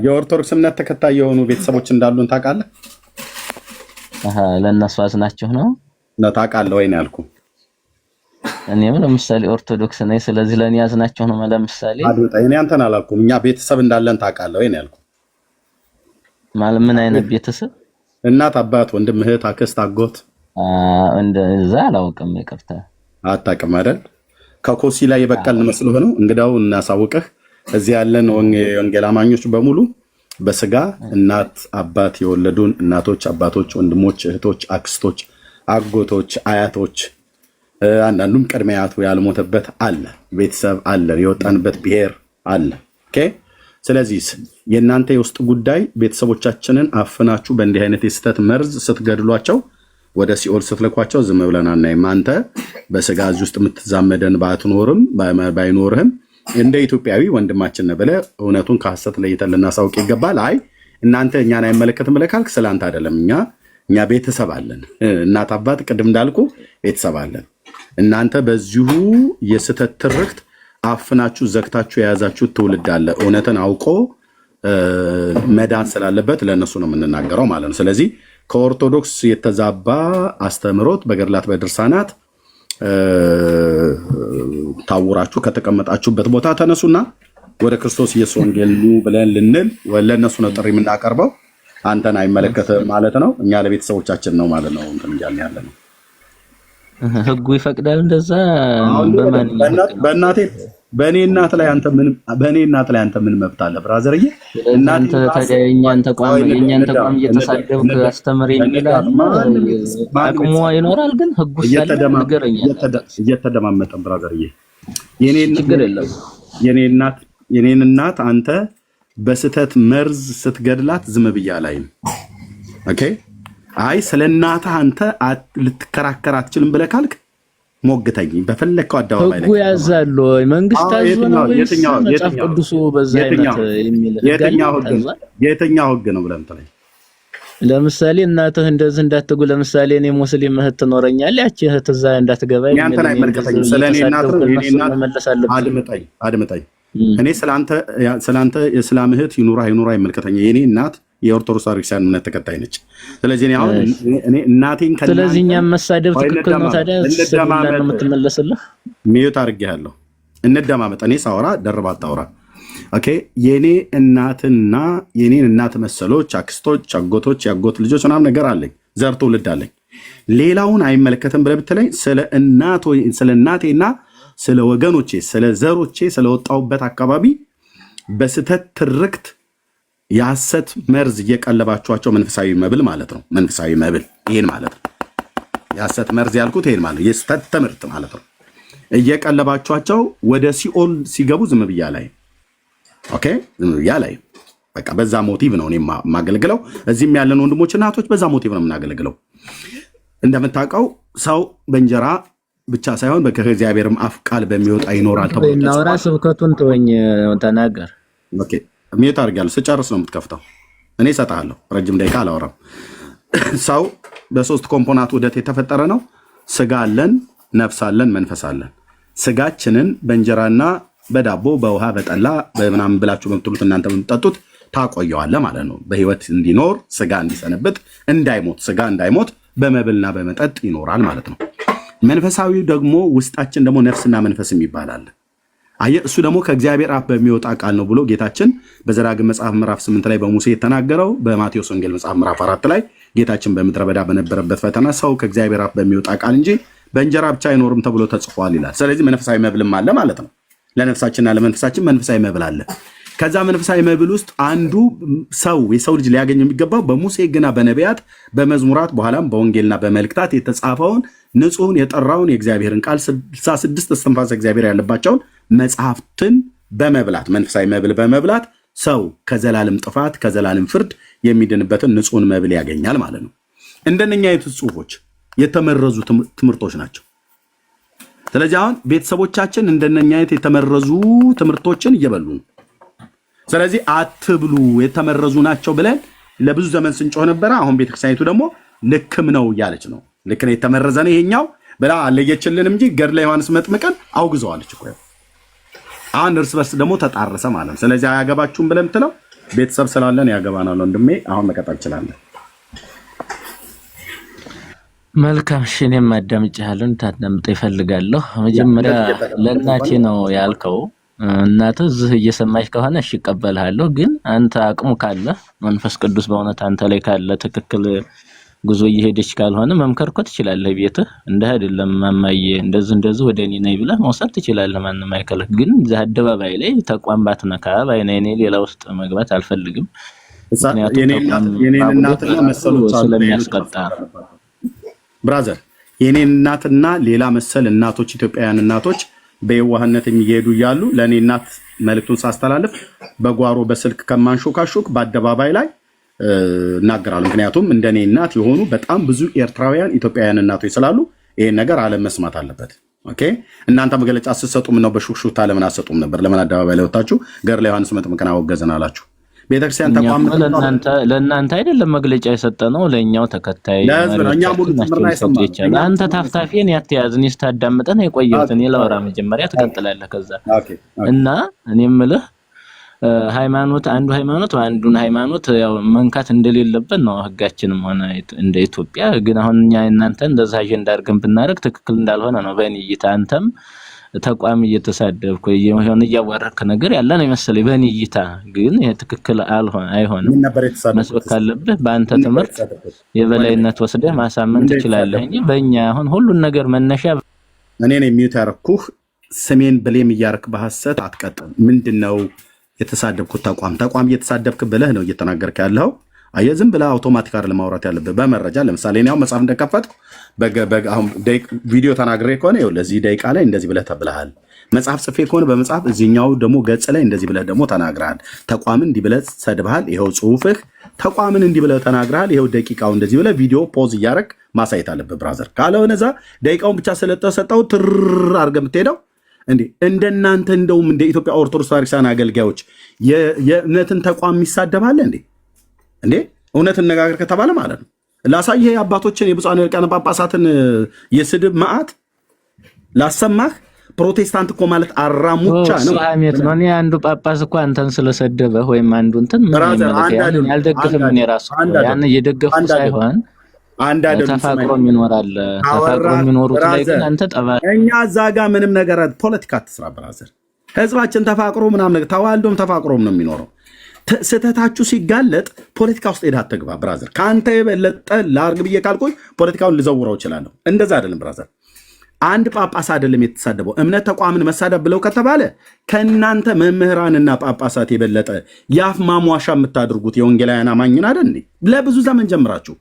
የኦርቶዶክስ እምነት ተከታይ የሆኑ ቤተሰቦች እንዳሉን ታውቃለህ? ለእነሱ አዝናችሁ ነው ታውቃለህ ወይ ነው ያልኩህ። እኔም ለምሳሌ ኦርቶዶክስ ነኝ፣ ስለዚህ ለእኔ ያዝናችሁ ነው። ለምሳሌ እኔ አንተን አላልኩም። እኛ ቤተሰብ እንዳለን ታውቃለህ ወይ ነው ያልኩህ። ማለት ምን አይነት ቤተሰብ? እናት፣ አባት፣ ወንድም፣ እህት፣ አክስት፣ አጎት እንደዛ አላውቅም። ይቅርታ አታውቅም አይደል? ከኮሲ ላይ የበቀልን መስሎህ ነው። እንግዳው እናሳውቅህ። እዚህ ያለን ወንጌል አማኞች በሙሉ በስጋ እናት አባት የወለዱን እናቶች፣ አባቶች፣ ወንድሞች፣ እህቶች፣ አክስቶች፣ አጎቶች፣ አያቶች፣ አንዳንዱም ቅድመ አያቱ ያልሞተበት አለ፣ ቤተሰብ አለ፣ የወጣንበት ብሔር አለ። ኦኬ። ስለዚህ የእናንተ የውስጥ ጉዳይ ቤተሰቦቻችንን አፍናችሁ በእንዲህ አይነት የስተት መርዝ ስትገድሏቸው ወደ ሲኦል ስትልኳቸው ዝም ብለን አናይም። አንተ በስጋ እዚህ ውስጥ የምትዛመደን ባትኖርም ባይኖርህም እንደ ኢትዮጵያዊ ወንድማችን ነህ ብለህ እውነቱን ከሐሰት ለይተን ልናሳውቅ ይገባል። አይ እናንተ እኛን አይመለከትም ብለህ ካልክ ስለአንተ አይደለም። እኛ ቤተሰብ አለን፣ እናት አባት፣ ቅድም እንዳልኩ ቤተሰብ አለን። እናንተ በዚሁ የስተት ትርክት አፍናችሁ ዘግታችሁ የያዛችሁት ትውልድ አለ። እውነትን አውቆ መዳን ስላለበት ለእነሱ ነው የምንናገረው ማለት ነው። ስለዚህ ከኦርቶዶክስ የተዛባ አስተምሮት በገድላት በድርሳናት ታውራችሁ ከተቀመጣችሁበት ቦታ ተነሱና ወደ ክርስቶስ ኢየሱስ ወንጌል ኑ ብለን ልንል ለእነሱ ነው ጥሪ የምናቀርበው። አንተን አይመለከትም ማለት ነው። እኛ ለቤተሰቦቻችን ነው ማለት ነው እንትን እያልን ያለ ነው። ህጉ ይፈቅዳል እንደዛ? በእናቴ በእኔ እናት ላይ አንተ ምን መብት አለ ብራዘርዬ? እናንተ ታዲያ የእኛን ተቋም እየተሳደብክ አስተምር የሚላል አቅሙ ይኖራል፣ ግን ህጉ ንገረኝ። እየተደማመጠን ብራዘርዬ፣ ችግር የለም። የኔን እናት አንተ በስተት መርዝ ስትገድላት ዝም ብያ ላይም። ኦኬ። አይ ስለ እናትህ አንተ ልትከራከር አትችልም ብለህ ካልክ ሞግተኝ በፈለከው አደባባይ ላይ። ህጉ ያዛል ወይ መንግስት አዞ ነው ወይስ መጽሐፍ ቅዱሱ በዛ አይነት የሚል የትኛው ህግ ነው ብለህ እንትን? ለምሳሌ እናትህ እንደዚህ እንዳትጉ፣ ለምሳሌ እኔ ሙስሊም እህት ትኖረኛለች፣ ያቺ እህት እዛ እንዳትገባ ያንተን አይመለከተኝም። ስለኔ እናት አድምጠኝ። እኔ ስለአንተ የእስላም እህት ይኑራ አይመለከተኝም። የኔ እናት የኦርቶዶክስ ክርስቲያን እምነት ተከታይ ነች። ስለዚህ እኔ እናቴን ስለዚህ እኛም መሳደብ ትክክል ነው። ታዲያ ስለምን ነው የምትመለስልህ? ሚዩት አድርጌሃለሁ። እንደማመጥ። እኔ ሳወራ ደርባ አታውራ። ኦኬ የኔ እናትና የኔን እናት መሰሎች አክስቶች፣ አጎቶች፣ ያጎት ልጆች ምናምን ነገር አለኝ፣ ዘር ትውልድ አለኝ። ሌላውን አይመለከትም ብለህ ብትለኝ ስለ እናቴና ስለ ወገኖቼ፣ ስለ ዘሮቼ፣ ስለወጣሁበት አካባቢ በስተት ትርክት የሐሰት መርዝ እየቀለባችኋቸው መንፈሳዊ መብል ማለት ነው። መንፈሳዊ መብል ይሄን ማለት ነው። የሐሰት መርዝ ያልኩት ይሄን ማለት የስተት ትምህርት ማለት ነው። እየቀለባችኋቸው ወደ ሲኦል ሲገቡ ዝም ብያ ላይ ኦኬ፣ ዝም ብያ ላይ በቃ በዛ ሞቲቭ ነው እኔ የማገለግለው። እዚህም ያለን ወንድሞችና እህቶች በዛ ሞቲቭ ነው የምናገለግለው። እንደምታውቀው ሰው በእንጀራ ብቻ ሳይሆን ከእግዚአብሔርም አፍ ቃል በሚወጣ ይኖራል ተብሎ እናውራ። ስብከቱን ተወኝ፣ ተናገር። ኦኬ ሚዩት አድርጊያለሁ። ስጨርስ ነው የምትከፍተው። እኔ እሰጥሃለሁ። ረጅም ደቂቃ አላወራም። ሰው በሶስት ኮምፖናንት ውህደት የተፈጠረ ነው። ስጋ አለን፣ ነፍስ አለን፣ መንፈስ አለን። ስጋችንን በእንጀራና በዳቦ በውሃ በጠላ በምናምን ብላችሁ በምትሉት እናንተ በምትጠጡት ታቆየዋለህ ማለት ነው። በህይወት እንዲኖር ስጋ እንዲሰነብት እንዳይሞት ስጋ እንዳይሞት በመብልና በመጠጥ ይኖራል ማለት ነው። መንፈሳዊ ደግሞ ውስጣችን ደግሞ ነፍስና መንፈስም ይባላል። አየህ እሱ ደግሞ ከእግዚአብሔር አፍ በሚወጣ ቃል ነው ብሎ ጌታችን በዘዳግም መጽሐፍ ምዕራፍ 8 ላይ በሙሴ የተናገረው፣ በማቴዎስ ወንጌል መጽሐፍ ምዕራፍ 4 ላይ ጌታችን በምድረ በዳ በነበረበት ፈተና ሰው ከእግዚአብሔር አፍ በሚወጣ ቃል እንጂ በእንጀራ ብቻ አይኖርም ተብሎ ተጽፏል ይላል። ስለዚህ መንፈሳዊ መብልም አለ ማለት ነው። ለነፍሳችንና ለመንፈሳችን መንፈሳዊ መብል አለ። ከዛ መንፈሳዊ መብል ውስጥ አንዱ የሰው ልጅ ሊያገኝ የሚገባው በሙሴ ሕግና በነቢያት በመዝሙራት በኋላም በወንጌልና በመልእክታት የተጻፈውን ንጹሕን የጠራውን የእግዚአብሔርን ቃል 66 እስትንፋሰ እግዚአብሔር ያለባቸውን መጽሐፍትን በመብላት መንፈሳዊ መብል በመብላት ሰው ከዘላለም ጥፋት ከዘላለም ፍርድ የሚድንበትን ንጹሕን መብል ያገኛል ማለት ነው። እንደነኛ አይነት ጽሑፎች የተመረዙ ትምህርቶች ናቸው። ስለዚህ አሁን ቤተሰቦቻችን እንደነኛ አይነት የተመረዙ ትምህርቶችን እየበሉ ነው። ስለዚህ አትብሉ የተመረዙ ናቸው ብለን ለብዙ ዘመን ስንጮህ ነበረ። አሁን ቤተክርስቲያኒቱ ደግሞ ልክም ነው እያለች ነው። ልክ ነው የተመረዘ ነው ይሄኛው ብላ አለየችልን እንጂ ገድለ ዮሐንስ መጥምቅን አውግዘዋለች እኮ። አሁን እርስ በርስ ደግሞ ተጣረሰ ማለት ነው። ስለዚህ አያገባችሁም ብለን የምትለው ቤተሰብ ስላለን ያገባናል ወንድሜ። አሁን መቀጠል እንችላለን። መልካም እሺ፣ እኔም አዳምጬሃለሁ፣ እንድታዳምጥ ይፈልጋለሁ። መጀመሪያ ለእናቴ ነው ያልከው። እናትህ እዚህ እየሰማች ከሆነ እሺ እቀበልሃለሁ። ግን አንተ አቅሙ ካለ መንፈስ ቅዱስ በእውነት አንተ ላይ ካለ ትክክል ጉዞ እየሄደች ካልሆነ መምከር እኮ ትችላለህ። ቤትህ እንዲህ አይደለም ማማዬ እንደዚህ ወደ እኔ ነይ ብለህ መውሰድ ትችላለህ። ማንም አይከለክ። ግን እዚህ አደባባይ ላይ ተቋም ባትነካ ባይኔ ሌላ ውስጥ መግባት አልፈልግም። የኔን እናትና መሰሎች ስለሚያስቀጣ ብራዘር፣ የኔን እናትና ሌላ መሰል እናቶች ኢትዮጵያውያን እናቶች በየዋህነት የሚሄዱ እያሉ ለእኔ እናት መልእክቱን ሳስተላልፍ በጓሮ በስልክ ከማንሾካሾክ በአደባባይ ላይ እናገራለሁ። ምክንያቱም እንደኔ እናት የሆኑ በጣም ብዙ ኤርትራውያን ኢትዮጵያውያን እናቶች ስላሉ ይሄን ነገር ዓለም መስማት አለበት። ኦኬ እናንተ መግለጫ ስትሰጡም ነው በሹክሹክታ ለምን አትሰጡም ነበር? ለምን አደባባይ ላይ ወጣችሁ ገድለ ዮሐንስ መጥምቅን አወገዝን አላችሁ? ቤተክርስቲያን ተቋም ለእናንተ አይደለም መግለጫ የሰጠነው ለእኛው ተከታይ አንተ ታፍታፊን ያተያዝን ስታዳምጠን የቆየሁትን የላወራ መጀመሪያ ትቀጥላለህ። ከዛ እና እኔ የምልህ ሃይማኖት አንዱን ሃይማኖት ያው መንካት እንደሌለበት ነው ህጋችንም ሆነ እንደ ኢትዮጵያ። ግን አሁን እኛ እናንተ እንደዛ አጀንዳ አድርገን ብናደርግ ትክክል እንዳልሆነ ነው በእኔ እይታ። አንተም ተቋም እየተሳደብኩ የሆነ እያዋረድክ ነገር ያለ ነው መሰለኝ በእኔ እይታ። ግን ይሄ ትክክል አይሆንም። መስበክ ካለብህ በአንተ ትምህርት የበላይነት ወስደህ ማሳመን ትችላለህ እንጂ በእኛ አሁን ሁሉን ነገር መነሻ እኔ ነኝ የሚዩት ያረኩህ። ስሜን ብሌም እያረክ በሐሰት አትቀጥል። ምንድነው የተሳደብኩት? ተቋም እየተሳደብክ ብለህ ነው እየተናገርክ ያለው። አየህ ዝም ብለህ አውቶማቲክ አይደለም ማውራት ያለብህ በመረጃ። ለምሳሌ እኔ አሁን መጽሐፍ እንደከፈትኩ አሁን ቪዲዮ ተናግሬ ከሆነ ይኸው ለዚህ ደቂቃ ላይ እንደዚህ ብለህ ተብለሃል። መጽሐፍ ጽፌ ከሆነ በመጽሐፍ እዚህኛው ደግሞ ገጽ ላይ እንደዚህ ብለህ ደግሞ ተናግረሃል። ተቋምን እንዲህ ብለህ ሰድበሃል። ይኸው ጽሁፍህ ተቋምን እንዲህ ብለህ ተናግረሃል። ይኸው ደቂቃው እንደዚህ ብለህ ቪዲዮ ፖዝ እያደረግ ማሳየት አለብህ ብራዘር። ካልሆነ እዛ ደቂቃውን ብቻ ስለተሰጠው ትር አድርገህ የምትሄደው እንዴ እንደናንተ እንደውም እንደ ኢትዮጵያ ኦርቶዶክስ ታሪክሳን አገልጋዮች የእምነትን ተቋም ይሳደባል እንዴ? እውነት እነጋገር ከተባለ ማለት ነው ላሳይህ አባቶችን የብፁዓን ሊቃነ ጳጳሳትን የስድብ መዓት ላሰማህ። ፕሮቴስታንት እኮ ማለት አራሙቻ ነው። ሐሜት ነው። እኔ አንዱ ጳጳስ እኮ አንተን ስለሰደበ ወይም አንዱ እንትን ምን ያልደግፍም እኔ ራሱ ያን እየደገፉ ሳይሆን ተፋቅሮ ይኖራል። ተፋቅሮ የሚኖሩት ላይ ግን አንተ ጠባ እኛ እዛ ጋር ምንም ነገር ፖለቲካ አትስራ ብራዘር። ህዝባችን ተፋቅሮ ምናምን ተዋልዶም ተፋቅሮም ነው የሚኖረው። ስህተታችሁ ሲጋለጥ ፖለቲካ ውስጥ ሄዳ አትግባ ብራዘር። ከአንተ የበለጠ ላርግ ብዬ ካልኩኝ ፖለቲካውን ልዘውረው እችላለሁ። እንደዛ አይደለም ብራዘር። አንድ ጳጳስ አይደለም የተሳደበው። እምነት ተቋምን መሳደብ ብለው ከተባለ ከእናንተ መምህራንና ጳጳሳት የበለጠ የአፍ ማሟሻ የምታደርጉት የወንጌላውያን አማኝን አይደል እንዴ? ለብዙ ዘመን ጀምራችሁ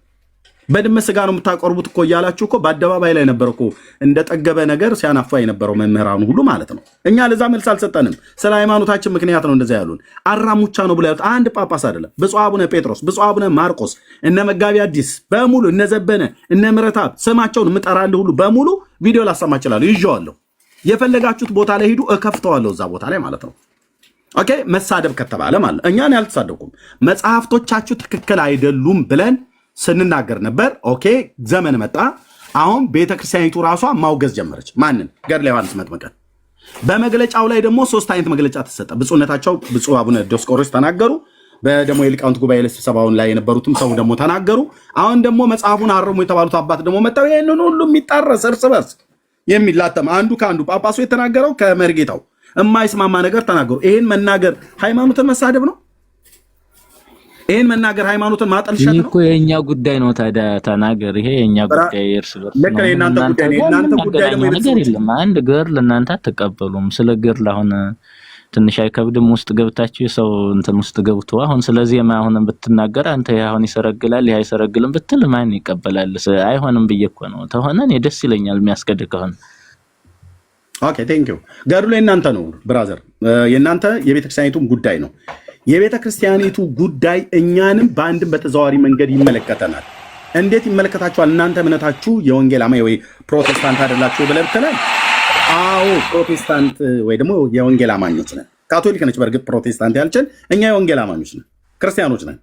በድመት ስጋ ነው የምታቀርቡት እኮ እያላችሁ እኮ በአደባባይ ላይ ነበር እኮ እንደጠገበ ነገር ሲያናፋ የነበረው መምህራኑ ሁሉ ማለት ነው። እኛ ለዛ መልስ አልሰጠንም። ስለ ሃይማኖታችን ምክንያት ነው እንደዛ ያሉን። አራሙቻ ነው ብለው ያሉት አንድ ጳጳስ አይደለም። ብፁዕ አቡነ ጴጥሮስ፣ ብፁዕ አቡነ ማርቆስ፣ እነ መጋቢ አዲስ በሙሉ እነ ዘበነ፣ እነ ምረታብ ስማቸውን የምጠራልህ ሁሉ በሙሉ ቪዲዮ ላሰማ እችላለሁ። ይዤዋለሁ። የፈለጋችሁት ቦታ ላይ ሂዱ፣ እከፍተዋለሁ እዛ ቦታ ላይ ማለት ነው። ኦኬ። መሳደብ ከተባለ ማለት እኛን ያልተሳደብኩም መጽሐፍቶቻችሁ ትክክል አይደሉም ብለን ስንናገር ነበር። ኦኬ። ዘመን መጣ። አሁን ቤተክርስቲያኒቱ ራሷ ማውገዝ ጀመረች። ማንን? ገድለ ዮሐንስ መጥምቅን። በመግለጫው ላይ ደግሞ 3 አይነት መግለጫ ተሰጠ። ብፁዕነታቸው ብፁዕ አቡነ ዲዮስቆሮስ ተናገሩ። በደሞ የሊቃውንት ጉባኤ ለስብሰባውን ላይ የነበሩትም ሰው ደግሞ ተናገሩ። አሁን ደግሞ መጽሐፉን አርሙ የተባሉት አባት ደግሞ መጣው። ይሄንን ሁሉ የሚጣረስ እርስ በርስ የሚላተም አንዱ ከአንዱ ጳጳሱ የተናገረው ከመርጌታው የማይስማማ ነገር ተናገሩ። ይሄን መናገር ሃይማኖትን መሳደብ ነው። ይሄን መናገር ሃይማኖትን ማጠልሸት ነው እኮ። የኛ ጉዳይ ነው። ታዲያ ተናገር። ይሄ የኛ ጉዳይ እርስ በርስ ነው። እናንተ ጉዳይ ደግሞ ነገር የለም። አንድ ገርል እናንተ አትቀበሉም። ስለ ገርል አሁን ትንሽ አይከብድም? ውስጥ ገብታችሁ የሰው እንትን ውስጥ ገብቶ አሁን ስለዚህ አሁን ብትናገር አንተ አሁን ይሰረግላል ይሄ አይሰረግልም ብትል ማን ይቀበላል? አይሆንም ብዬ እኮ ነው። ተሆነ እኔ ደስ ይለኛል የሚያስገድድ ከሆነ። ኦኬ ቴንክ ዩ። ገድሉ የእናንተ ነው ብራዘር፣ የእናንተ የቤተክርስቲያኒቱም ጉዳይ ነው። የቤተ ክርስቲያኒቱ ጉዳይ እኛንም በአንድም በተዘዋዋሪ መንገድ ይመለከተናል። እንዴት ይመለከታችኋል? እናንተ እምነታችሁ የወንጌል አማኝ ወይ ፕሮቴስታንት አይደላችሁ ብለህ ብትለን፣ አዎ ፕሮቴስታንት ወይ ደግሞ የወንጌል አማኞች ነን። ካቶሊክ ነች በእርግጥ ፕሮቴስታንት ያልችን፣ እኛ የወንጌል አማኞች ነን፣ ክርስቲያኖች ነን።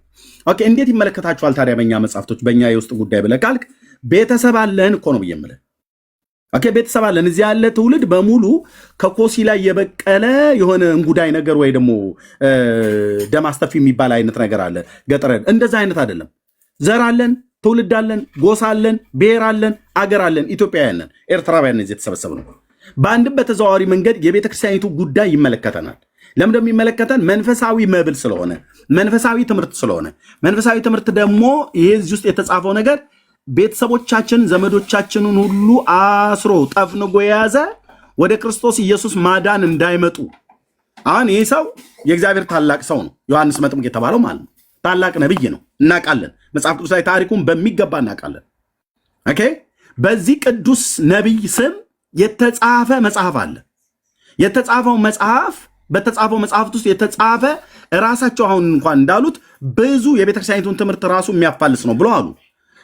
ኦኬ እንዴት ይመለከታችኋል ታዲያ በእኛ መጽሐፍቶች በእኛ የውስጥ ጉዳይ ብለህ ካልክ፣ ቤተሰብ አለን እኮ ነው ብዬ የምልህ። ኦኬ ቤተሰብ አለን። እዚህ ያለ ትውልድ በሙሉ ከኮሲ ላይ የበቀለ የሆነ እንጉዳይ ነገር ወይ ደግሞ ደም አስተፊ የሚባል አይነት ነገር አለ ገጠር። እንደዛ አይነት አይደለም። ዘር አለን፣ ትውልድ አለን፣ ጎሳ አለን፣ ብሔር አለን፣ አገር አለን። ኢትዮጵያውያን ነን፣ ኤርትራውያን እዚህ የተሰበሰብነው። በአንድም በተዘዋዋሪ መንገድ የቤተክርስቲያኒቱ ጉዳይ ይመለከተናል። ለምን እንደሚመለከተን? መንፈሳዊ መብል ስለሆነ፣ መንፈሳዊ ትምህርት ስለሆነ። መንፈሳዊ ትምህርት ደግሞ ይሄ እዚህ ውስጥ የተጻፈው ነገር ቤተሰቦቻችን ዘመዶቻችንን ሁሉ አስሮ ጠፍንጎ የያዘ ወደ ክርስቶስ ኢየሱስ ማዳን እንዳይመጡ። አሁን ይህ ሰው የእግዚአብሔር ታላቅ ሰው ነው፣ ዮሐንስ መጥምቅ የተባለው ማለት ነው። ታላቅ ነብይ ነው፣ እናውቃለን። መጽሐፍ ቅዱስ ላይ ታሪኩን በሚገባ እናውቃለን። ኦኬ በዚህ ቅዱስ ነብይ ስም የተጻፈ መጽሐፍ አለ። የተጻፈው መጽሐፍ በተጻፈው መጽሐፍት ውስጥ የተጻፈ ራሳቸው አሁን እንኳን እንዳሉት ብዙ የቤተክርስቲያኒቱን ትምህርት ራሱ የሚያፋልስ ነው ብሎ አሉ።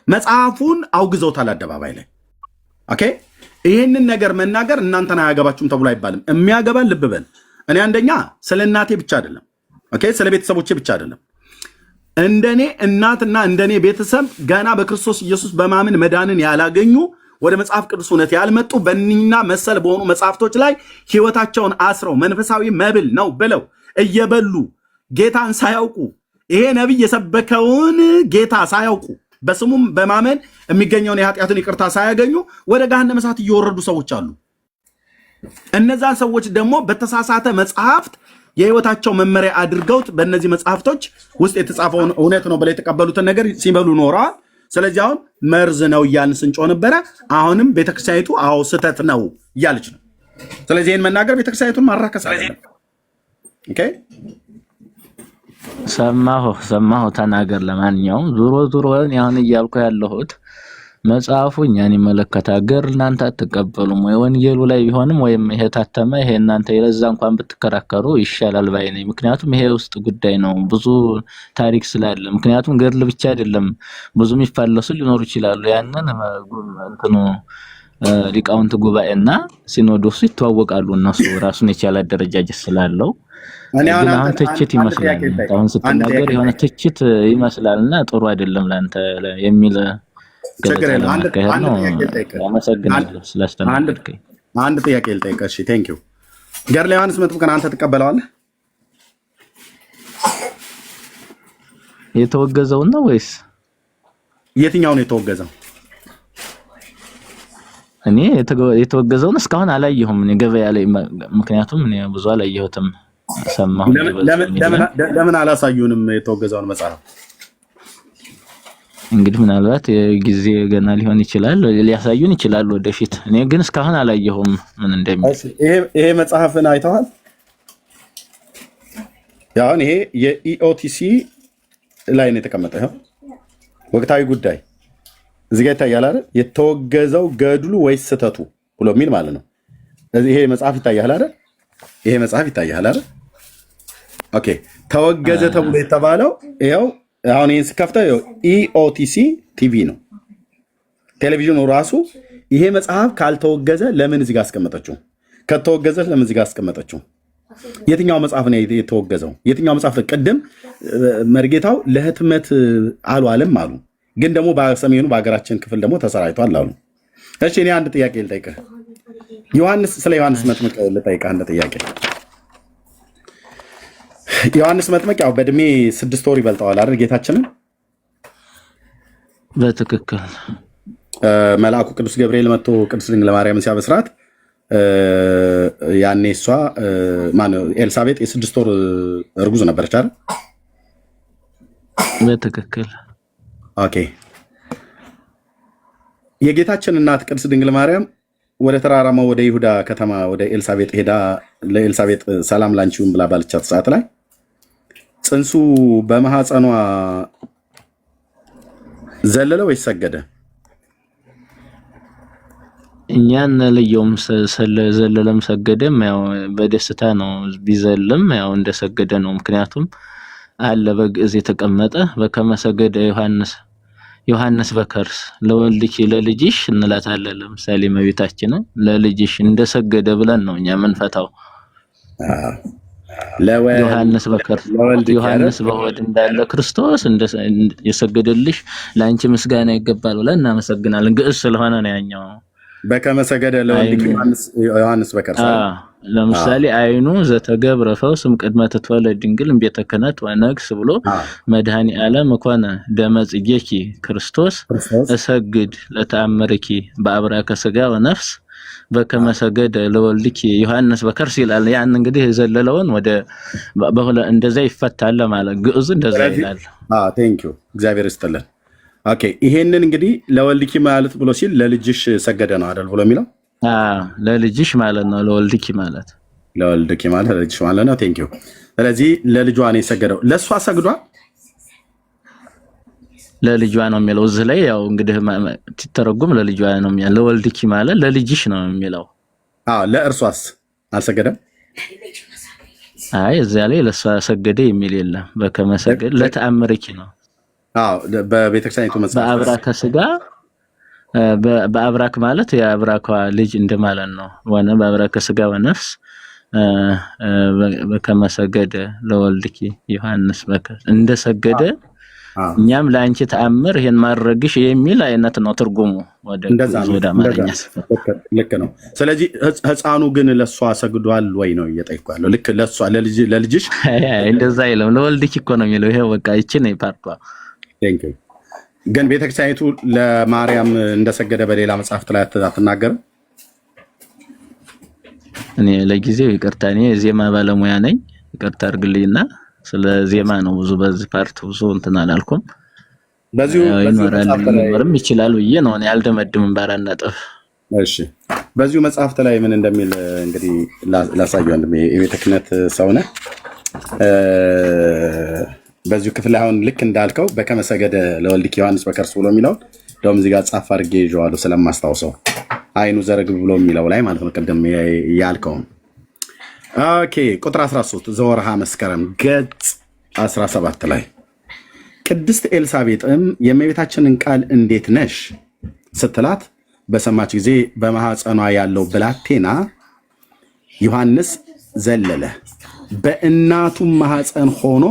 መጽሐፉን አውግዘውታል አደባባይ ላይ። ኦኬ ይህንን ነገር መናገር እናንተን አያገባችሁም ተብሎ አይባልም። የሚያገባን ልብ በል። እኔ አንደኛ ስለ እናቴ ብቻ አይደለም፣ ኦኬ ስለ ቤተሰቦቼ ብቻ አይደለም። እንደኔ እናትና እንደኔ ቤተሰብ ገና በክርስቶስ ኢየሱስ በማመን መዳንን ያላገኙ ወደ መጽሐፍ ቅዱስ እውነት ያልመጡ በእኒና መሰል በሆኑ መጽሐፍቶች ላይ ሕይወታቸውን አስረው መንፈሳዊ መብል ነው ብለው እየበሉ ጌታን ሳያውቁ ይሄ ነቢይ የሰበከውን ጌታ ሳያውቁ በስሙም በማመን የሚገኘውን የኃጢአትን ይቅርታ ሳያገኙ ወደ ገሃነመ እሳት እየወረዱ ሰዎች አሉ። እነዛን ሰዎች ደግሞ በተሳሳተ መጽሐፍት የህይወታቸው መመሪያ አድርገውት በእነዚህ መጽሐፍቶች ውስጥ የተጻፈውን እውነት ነው ብለው የተቀበሉትን ነገር ሲበሉ ኖረዋል። ስለዚህ አሁን መርዝ ነው እያልን ስንጮህ ነበረ። አሁንም ቤተክርስቲያኒቱ አዎ ስህተት ነው እያለች ነው። ስለዚህ ይህን መናገር ቤተክርስቲያኒቱን ማራከስ አይደለም። ኦኬ ሰማሁ ተናገር። ለማንኛውም ዙሮ አሁን እያልኩ ያለሁት መጽሐፉ እኛን ይመለከታል። ገር እናንተ አትቀበሉም ወይ? ወንጌሉ ላይ ቢሆንም ወይም ይሄ ታተመ ይሄ እናንተ የለዛ እንኳን ብትከራከሩ ይሻላል ባይ ነኝ። ምክንያቱም ይሄ ውስጥ ጉዳይ ነው፣ ብዙ ታሪክ ስላለ። ምክንያቱም ገድል ብቻ አይደለም፣ ብዙ የሚፋለሱ ሊኖሩ ይችላሉ። ያንን እንትኑ ሊቃውንት ጉባኤና ሲኖዶሱ ይተዋወቃሉ። እነሱ ራሱን የቻለ አደረጃጀት ስላለው ግን አሁን ትችት ይመስላል። አሁን ስትናገር የሆነ ትችት ይመስላልና ጥሩ አይደለም ለአንተ የሚል አንድ ጥያቄ ልጠይቅህ። እሺ ቴንክ ዩ። ገድለ ዮሐንስ መጥምቅን አንተ ትቀበለዋለህ? የተወገዘውን ነው ወይስ የትኛውን የተወገዘው? እኔ የተወገዘውን እስካሁን አላየሁም እኔ ገበያ ላይ ምክንያቱም እኔ ብዙ አላየሁትም ሰማሁ ለምን አላሳዩንም የተወገዘውን መጽሐፍ እንግዲህ ምናልባት ጊዜ ገና ሊሆን ይችላል ሊያሳዩን ይችላል ወደፊት እኔ ግን እስካሁን አላየሁም ምን እንደሚል ይሄ መጽሐፍን አይተዋል ያውን ይሄ የኢኦቲሲ ላይ ነው የተቀመጠው ወቅታዊ ጉዳይ እዚህ ጋር ይታያል አይደል የተወገዘው ገድሉ ወይስ ስተቱ ብሎ የሚል ማለት ነው ይሄ መጽሐፍ ይታያል አይደል ይሄ መጽሐፍ ይታያል አይደል ኦኬ ተወገዘ ተብሎ የተባለው ይሄው አሁን ይሄን ስከፍተው ኢኦቲሲ ቲቪ ነው ቴሌቪዥኑ ራሱ ይሄ መጽሐፍ ካልተወገዘ ለምን እዚህ ጋር አስቀመጠችው ከተወገዘ ለምን እዚህ ጋር አስቀመጠችው የትኛው መጽሐፍ ነው የተወገዘው የትኛው መጽሐፍ ቅድም መርጌታው ለህትመት አልዋለም አሉ ግን ደግሞ በሰሜኑ በአገራችን ክፍል ደግሞ ተሰራይቷል አሉ እሺ እኔ አንድ ጥያቄ ልጠይቅህ ዮሐንስ ስለ ዮሐንስ መጥምቅ ልጠይቅህ አንድ ጥያቄ ዮሐንስ መጥምቅ ያው በእድሜ 6 ወር ይበልጠዋል አይደል ጌታችንን በትክክል መልአኩ ቅዱስ ገብርኤል መጥቶ ቅድስት ድንግል ማርያምን ሲያበስራት ያኔ እሷ ማነው ኤልሳቤጥ የ6 ወር እርጉዝ ነበረች አይደል በትክክል ኦኬ የጌታችን እናት ቅድስት ድንግል ማርያም ወደ ተራራማው ወደ ይሁዳ ከተማ ወደ ኤልሳቤጥ ሄዳ ለኤልሳቤጥ ሰላም ላንቺውን ብላ ባለቻት ሰዓት ላይ ጽንሱ በማህፀኗ ዘለለ ወይስ ሰገደ እኛን ለየውም ዘለለም ሰገደም ያው በደስታ ነው ቢዘልም ያው እንደሰገደ ነው ምክንያቱም አለ በግዕዝ የተቀመጠ በከመሰገደ ዮሐንስ በከርስ ለወልድኪ ለልጅሽ እንላታለን ለምሳሌ መቤታችን ለልጅሽ እንደሰገደ ብለን ነው እኛ መንፈታው ዮሐንስ በከርስ ዮሐንስ በወድ እንዳለ ክርስቶስ የሰገደልሽ ላንቺ ምስጋና ይገባል ብለን እናመሰግናለን ግዕዝ ስለሆነ ነው ያኛው በከመሰገደ ለወልድኪ ዮሐንስ በከርስ ለምሳሌ አይኑ ዘተገብረ ፈውስም ቅድመ ተትወለድ ድንግል እምቤተ ክህነት ወነግስ ብሎ መድኃኒ ዓለም ኮነ ደመጽጌኪ ክርስቶስ እሰግድ ለተአምርኪ በአብራከ ሥጋ ወነፍስ በከመሰገደ ለወልድኪ ዮሐንስ በከርስ ይላል ያን እንግዲህ ዘለለውን ወደ በሁለ እንደዛ ይፈታል ማለት ግዕዙ እንደዛ ይላል ቴንክ ዩ እግዚአብሔር ይስጥልን ኦኬ ይሄንን እንግዲህ ለወልድኪ ማለት ብሎ ሲል ለልጅሽ ሰገደ ነው አይደል ብሎ የሚለው ለልጅሽ ማለት ነው ለወልድኪ ማለት ለልጅሽ ማለት ነው ቴንክ ዩ ስለዚህ ለልጇ ነው የሰገደው ለሷ ሰግዷል ለልጇ ነው የሚለው እዚህ ላይ ያው እንግዲህ ትተረጉም ለልጇ ነው የሚለው ለወልድኪ ማለት ለልጅሽ ነው የሚለው ለእርሷስ አልሰገደም አይ እዚያ ላይ ለሷ ሰገደ የሚል የለም በከመሰገደ ለተአምርኪ ነው በቤተክርስቲያኒቱ መጽሐፍ በአብራከ ሥጋ በአብራክ ማለት የአብራኳ ልጅ እንደማለት ነው ወነ በአብራከ ሥጋ ወነፍስ በከመሰገደ ለወልድኪ ዮሐንስ በከርስ እንደሰገደ እኛም ላንቺ ተአምር ይሄን ማድረግሽ የሚል አይነት ነው ትርጉሙ ወደ አማርኛ ልክ ነው ስለዚህ ህፃኑ ግን ለሷ ሰግዷል ወይ ነው እየጠየቅኩ ያለው ልክ ለሷ ለልጅሽ እንደዛ አይልም ለወልድኪ እኮ ነው የሚለው ይሄ በቃ እቺ ነው ፓርቷ ቴንክ ዩ ግን ቤተክርስቲያኒቱ ለማርያም እንደሰገደ በሌላ መጽሐፍት ላይ አትናገርም እኔ ለጊዜው ይቅርታ እኔ ዜማ ባለሙያ ነኝ ይቅርታ አድርግልኝና ስለ ዜማ ነው ብዙ በዚህ ፓርት ብዙ እንትን አላልኩም በዚሁ መጽሐፍም ይችላል ብዬ ነው እኔ አልደመድምም ባራን ነጥብ እሺ በዚሁ መጽሐፍት ላይ ምን እንደሚል እንግዲህ ላሳየው አንድ የቤተ ክህነት ሰው ነህ በዚሁ ክፍል አሁን ልክ እንዳልከው በከመሰገደ ለወልድኪ ዮሐንስ በከርስ ብሎ የሚለው ደም እዚህ ጋር ጻፍ አድርጌ ይዤዋለሁ ስለማስታውሰው አይኑ ዘረግብ ብሎ የሚለው ላይ ማለት ነው ቀደም ያልከው ኦኬ ቁጥር 13 ዘወርሃ መስከረም ገጽ 17 ላይ ቅድስት ኤልሳቤጥም የእመቤታችንን ቃል እንዴት ነሽ ስትላት በሰማች ጊዜ በማህፀኗ ያለው ብላቴና ዮሐንስ ዘለለ በእናቱ ማህፀን ሆኖ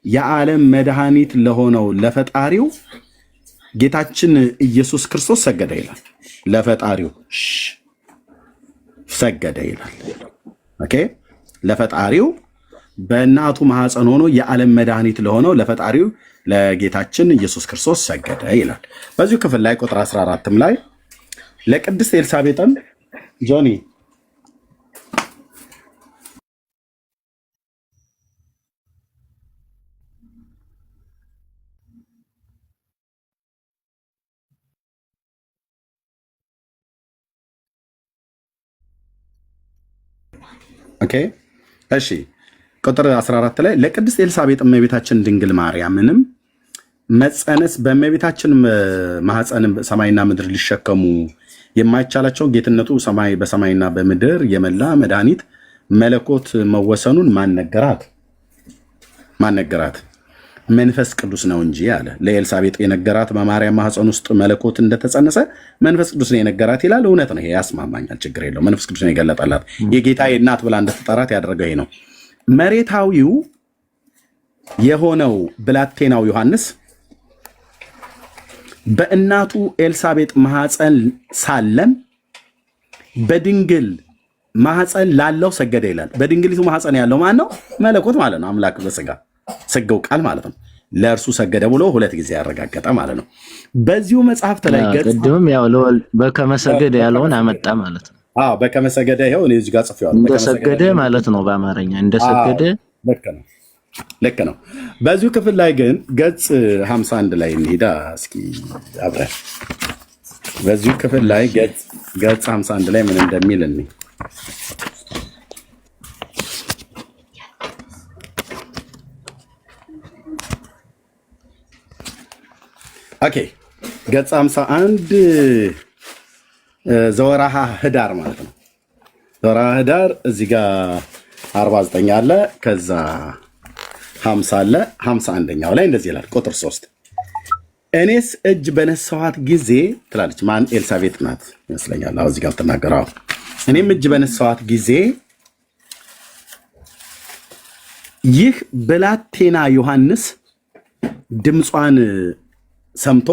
የዓለም መድኃኒት ለሆነው ለፈጣሪው ጌታችን ኢየሱስ ክርስቶስ ሰገደ ይላል ለፈጣሪው ሰገደ ይላል ኦኬ ለፈጣሪው በእናቱ ማህፀን ሆኖ የዓለም መድኃኒት ለሆነው ለፈጣሪው ለጌታችን ኢየሱስ ክርስቶስ ሰገደ ይላል በዚሁ ክፍል ላይ ቁጥር 14ም ላይ ለቅድስት ኤልሳቤጥም ጆኒ ኦኬ እሺ ቁጥር 14 ላይ ለቅድስት ኤልሳቤጥ እመቤታችን ድንግል ማርያምንም መጸነስ በእመቤታችን ማህፀን ሰማይና ምድር ሊሸከሙ የማይቻላቸው ጌትነቱ በሰማይና በምድር የመላ መድኃኒት መለኮት መወሰኑን ማን ነገራት? መንፈስ ቅዱስ ነው እንጂ አለ። ለኤልሳቤጥ የነገራት በማርያም ማህፀን ውስጥ መለኮት እንደተጸነሰ መንፈስ ቅዱስ ነው የነገራት ይላል። እውነት ነው፣ ይሄ ያስማማኛል፣ ችግር የለው። መንፈስ ቅዱስ ነው የገለጠላት። የጌታዬ እናት ብላ እንደተጠራት ያደረገው ይሄ ነው። መሬታዊው የሆነው ብላቴናው ዮሐንስ በእናቱ ኤልሳቤጥ ማህፀን ሳለም በድንግል ማህፀን ላለው ሰገደ ይላል። በድንግሊቱ ማህፀን ያለው ማን ነው? መለኮት ማለት ነው። አምላክ በስጋ ስጋው ቃል ማለት ነው። ለእርሱ ሰገደ ብሎ 2 ጊዜ ያረጋገጠ ማለት ነው። በዚሁ መጽሐፍት ላይ ቅድምም ያው በከመሰገደ ያለውን አመጣ ማለት ነው። አዎ በከመሰገደ ይሄው እኔ እዚህ ጋር ጽፌዋለሁ። እንደሰገደ ማለት ነው በአማርኛ እንደሰገደ። ልክ ነው። በዚሁ ክፍል ላይ ግን ገጽ 51 ላይ እንሂዳ እስኪ አብረን። በዚሁ ክፍል ላይ ገጽ 51 ላይ ምን እንደሚል እንይ። ኦኬ ገጽ 51 ዘወርሃ ህዳር ማለት ነው። ዘወርሃ ህዳር እዚህ ጋር 49 አለ፣ ከዛ 50 አለ። 51ኛው ላይ እንደዚህ ይላል ቁጥር 3 እኔስ እጅ በነሳኋት ጊዜ ትላለች። ማን? ኤልሳቤጥ ናት ይመስለኛል። አዎ እዚህ ጋር ተናገረው። እኔም እጅ በነሳኋት ጊዜ ይህ ብላቴና ዮሐንስ ድምጿን ሰምቶ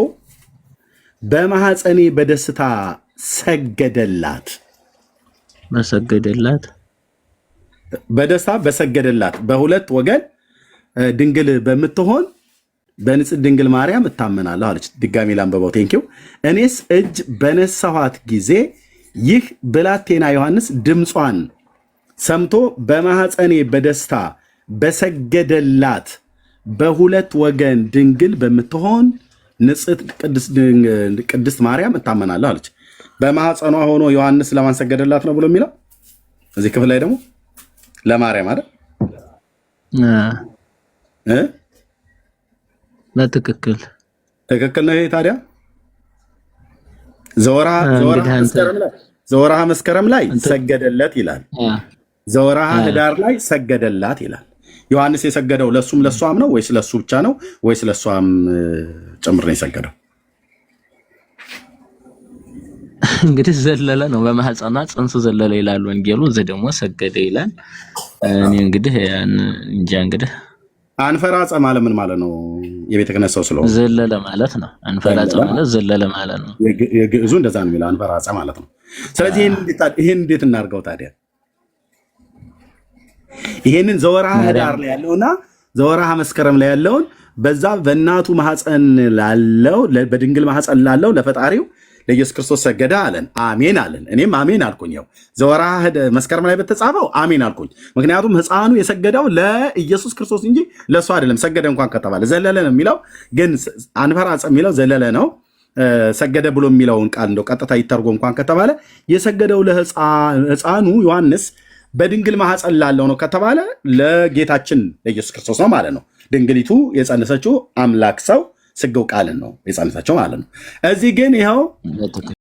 በማህፀኔ በደስታ ሰገደላት። በደስታ በሰገደላት በሁለት ወገን ድንግል በምትሆን በንጽሕት ድንግል ማርያም እታመናለሁ አለች። ድጋሚ ላንበበው። ቴንኪው። እኔስ እጅ በነሳኋት ጊዜ ይህ ብላቴና ዮሐንስ ድምጿን ሰምቶ በማህፀኔ በደስታ በሰገደላት በሁለት ወገን ድንግል በምትሆን ንጽሕት ቅድስት ማርያም እታመናለሁ አለች። በማህፀኗ ሆኖ ዮሐንስ ለማን ሰገደላት ነው ብሎ የሚለው እዚህ ክፍል ላይ ደግሞ ለማርያም አይደል? ትክክል ነው። ይሄ ታዲያ ዘወርሃ መስከረም ላይ ሰገደለት ይላል። ዘወርሃ ህዳር ላይ ሰገደላት ይላል። ዮሐንስ የሰገደው ለሱም ለሷም ነው ወይስ ለሱ ብቻ ነው ወይስ ለሷም ጭምር ነው የሰገደው? እንግዲህ ዘለለ ነው። በማህፀኗ ጽንሱ ዘለለ ይላል ወንጌሉ፣ እዚህ ደግሞ ሰገደ ይላል። እኔ እንግዲህ እንጃ። እንግዲህ አንፈራጸ ማለት ምን ማለት ነው? የቤተ ክህነት ሰው ስለሆነ ዘለለ ማለት ነው። አንፈራጸ ማለት ዘለለ ማለት ነው። የግዕዙ እንደዛ ነው የሚለው አንፈራጸ ማለት ነው። ስለዚህ ይሄን እንዴት እናድርገው ታዲያ? ይሄንን ዘወርሃ ህዳር ላይ ያለውና ዘወርሃ መስከረም ላይ ያለውን በዛ በእናቱ ማህፀን ላለው በድንግል ማህፀን ላለው ለፈጣሪው ለኢየሱስ ክርስቶስ ሰገደ አለን። አሜን አለን። እኔም አሜን አልኩኝ። ያው ዘወርሃ መስከረም ላይ በተጻፈው አሜን አልኩኝ። ምክንያቱም ሕፃኑ የሰገደው ለኢየሱስ ክርስቶስ እንጂ ለእሱ አይደለም። ሰገደ እንኳን ከተባለ ዘለለ ነው የሚለው፣ ግን አንፈራጸ የሚለው ዘለለ ነው። ሰገደ ብሎ የሚለውን ቃል እንደው ቀጥታ ይተርጎ እንኳን ከተባለ የሰገደው ለሕፃኑ ዮሐንስ በድንግል ማህፀን ላለው ነው ከተባለ ለጌታችን ለኢየሱስ ክርስቶስ ነው ማለት ነው። ድንግሊቱ የጸነሰችው አምላክ ሰው ስጋው ቃልን ነው የጸነሰችው ማለት ነው። እዚህ ግን ይኸው